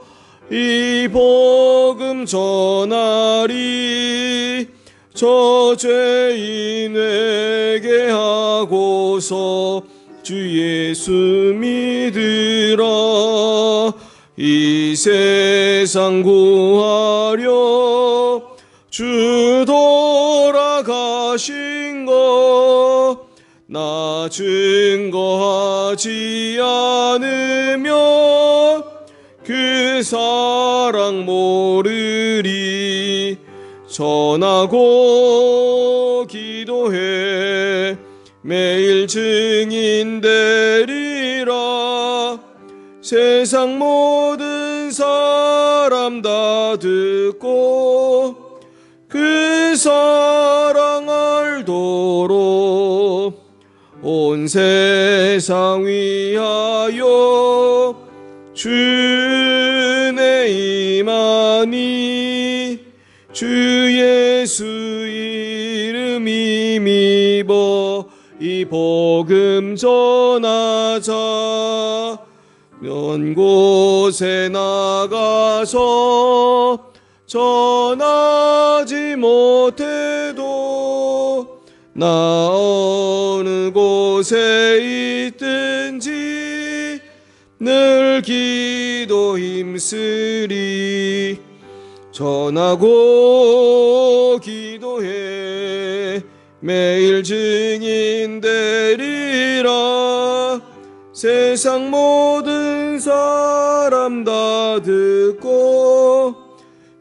이 복음 전하리. 저 죄인에게 하고서 주 예수 믿으라. 이 세상 구하려 주 돌아가신 것 나 증거하지 않으면 그 사랑 모르리. 전하고 기도해 매일 증인 되리라. 세상 모든 사람 다 듣고 그 사랑 알도록 온 세상 위하여 주 은혜 임하니. 주 예수 이름 힘입어 이 복음 전하자. 먼 곳에 나가서 전하지 못해도 나 어느 곳에 있든지 늘 기도 힘쓰리. 전하고 기도해 매일 증인 되리라. 세상 모든 사람 다 듣고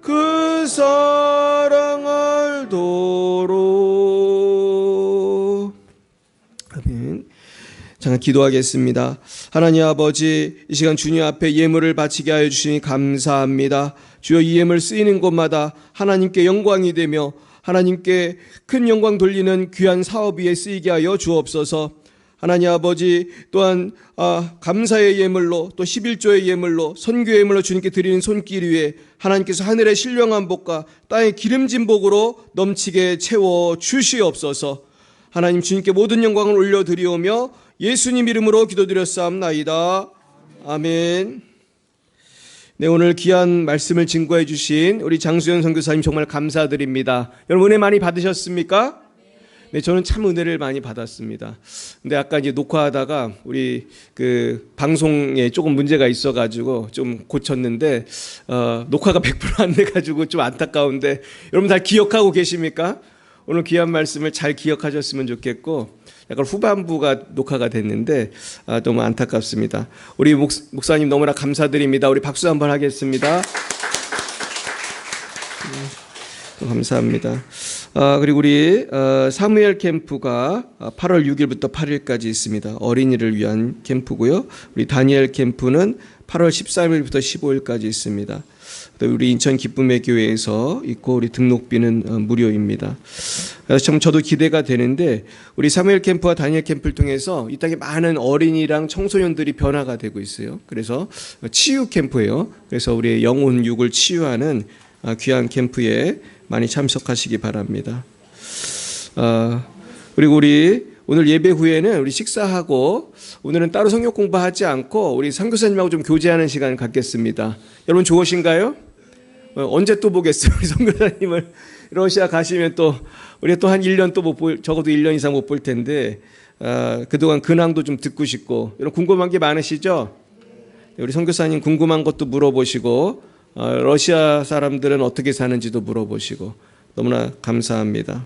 그 사랑 알도록. 아멘. 잠깐 기도하겠습니다. 하나님 아버지, 이 시간 주님 앞에 예물을 바치게 하여 주시니 감사합니다. 주여, 이 예물 쓰이는 곳마다 하나님께 영광이 되며 하나님께 큰 영광 돌리는 귀한 사업 위에 쓰이게 하여 주옵소서. 하나님 아버지, 또한 감사의 예물로, 또 11조의 예물로, 선교의 예물로 주님께 드리는 손길 위에 하나님께서 하늘의 신령한 복과 땅의 기름진 복으로 넘치게 채워 주시옵소서. 하나님, 주님께 모든 영광을 올려드리오며 예수님 이름으로 기도드렸사옵나이다. 아멘. 네, 오늘 귀한 말씀을 증거해 주신 우리 장수연 선교사님 정말 감사드립니다. 여러분 은혜 많이 받으셨습니까? 네, 저는 참 은혜를 많이 받았습니다. 근데 아까 이제 녹화하다가 우리 그 방송에 조금 문제가 있어가지고 좀 고쳤는데 녹화가 100% 안 돼가지고 좀 안타까운데 여러분 다 기억하고 계십니까? 오늘 귀한 말씀을 잘 기억하셨으면 좋겠고, 약간 후반부가 녹화가 됐는데 너무 안타깝습니다. 우리 목사님 너무나 감사드립니다. 우리 박수 한번 하겠습니다. 감사합니다. 그리고 우리 사무엘 캠프가 8월 6일부터 8일까지 있습니다. 어린이를 위한 캠프고요. 우리 다니엘 캠프는 8월 13일부터 15일까지 있습니다. 우리 인천 기쁨의 교회에서 있고 우리 등록비는 무료입니다. 그래서 참 저도 기대가 되는데 우리 사무엘 캠프와 다니엘 캠프를 통해서 이 땅에 많은 어린이랑 청소년들이 변화가 되고 있어요. 그래서 치유 캠프예요. 그래서 우리의 영혼 육을 치유하는 귀한 캠프에 많이 참석하시기 바랍니다. 그리고 우리 오늘 예배 후에는 우리 식사하고 오늘은 따로 성경 공부하지 않고 우리 선교사님하고 좀 교제하는 시간을 갖겠습니다. 여러분 좋으신가요? 언제 또 보겠어요? 우리 선교사님을 러시아 가시면 또 우리가 또 한 1년 또 못 볼, 적어도 1년 이상 못 볼 텐데 그동안 근황도 좀 듣고 싶고 여러분 궁금한 게 많으시죠? 우리 선교사님 궁금한 것도 물어보시고 러시아 사람들은 어떻게 사는지도 물어보시고 너무나 감사합니다.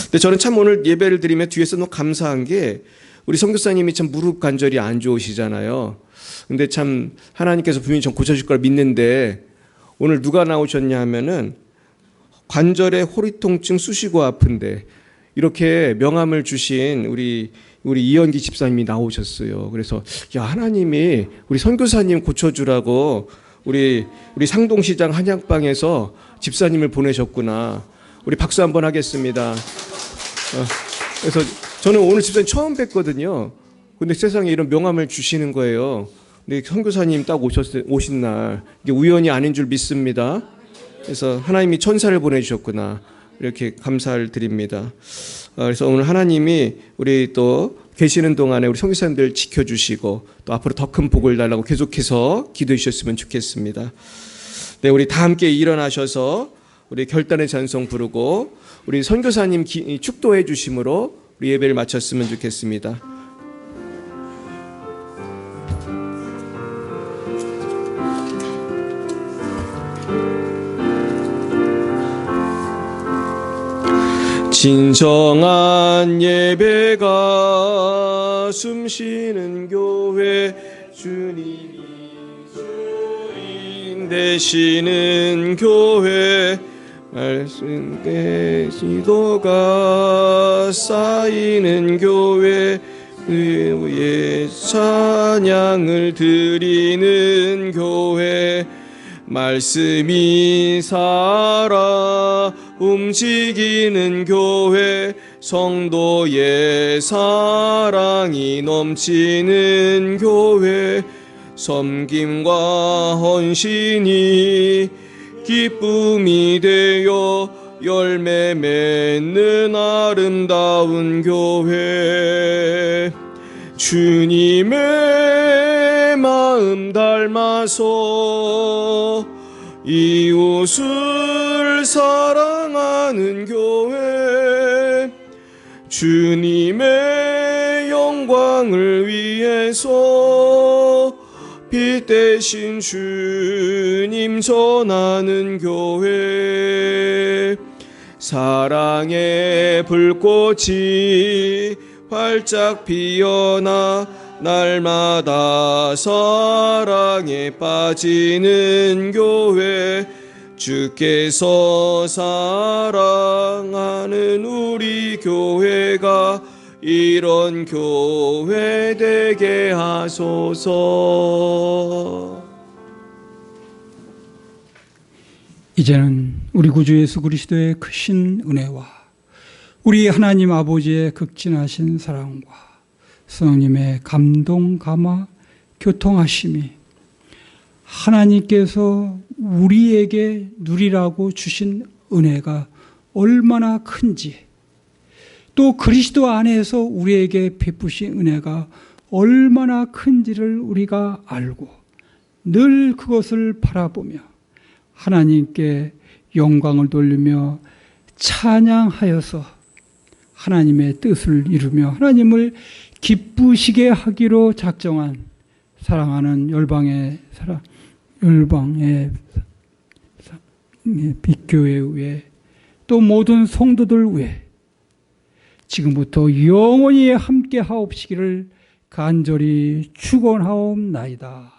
근데 저는 참 오늘 예배를 드리며 뒤에서 너무 감사한 게 우리 선교사님이 참 무릎 관절이 안 좋으시잖아요. 근데 참 하나님께서 분명히 좀 고쳐줄 걸 믿는데 오늘 누가 나오셨냐 하면은 관절에 호리통증 쑤시고 아픈데 이렇게 명함을 주신 우리 이현기 집사님이 나오셨어요. 그래서 야 하나님이 우리 선교사님 고쳐주라고 우리 상동시장 한약방에서 집사님을 보내셨구나. 우리 박수 한번 하겠습니다. 그래서 저는 오늘 집사님 처음 뵀거든요. 근데 세상에 이런 명함을 주시는 거예요. 근데 선교사님 딱 오신 날 이게 우연이 아닌 줄 믿습니다. 그래서 하나님이 천사를 보내주셨구나 이렇게 감사를 드립니다. 그래서 오늘 하나님이 우리 또 계시는 동안에 우리 선교사님들 지켜주시고 또 앞으로 더 큰 복을 달라고 계속해서 기도해 주셨으면 좋겠습니다. 네, 우리 다 함께 일어나셔서 우리 결단의 찬송 부르고 우리 선교사님 축도해 주심으로 우리 예배를 마쳤으면 좋겠습니다. 진정한 예배가 숨쉬는 교회 주님이 주인 되시는 교회 말씀의 기도가 쌓이는 교회 의의 찬양을 드리는 교회 말씀이 살아 움직이는 교회 성도의 사랑이 넘치는 교회 섬김과 헌신이 기쁨이 되어 열매 맺는 아름다운 교회 주님의 마음 닮아서 이웃을 사랑하는 교회 주님의 영광을 위해서 빛 대신 주님 전하는 교회 사랑의 불꽃이 활짝 피어나 날마다 사랑에 빠지는 교회 주께서 사랑하는 우리 교회가 이런 교회 되게 하소서. 이제는 우리 구주 예수 그리스도의 크신 은혜와 우리 하나님 아버지의 극진하신 사랑과 성령님의 감동, 감화, 교통하심이 하나님께서 우리에게 누리라고 주신 은혜가 얼마나 큰지 또 그리스도 안에서 우리에게 베푸신 은혜가 얼마나 큰지를 우리가 알고 늘 그것을 바라보며 하나님께 영광을 돌리며 찬양하여서 하나님의 뜻을 이루며 하나님을 기쁘시게 하기로 작정한 사랑하는 열방의 빛교회 위에 또 모든 성도들 위에 지금부터 영원히 함께 하옵시기를 간절히 축원하옵나이다.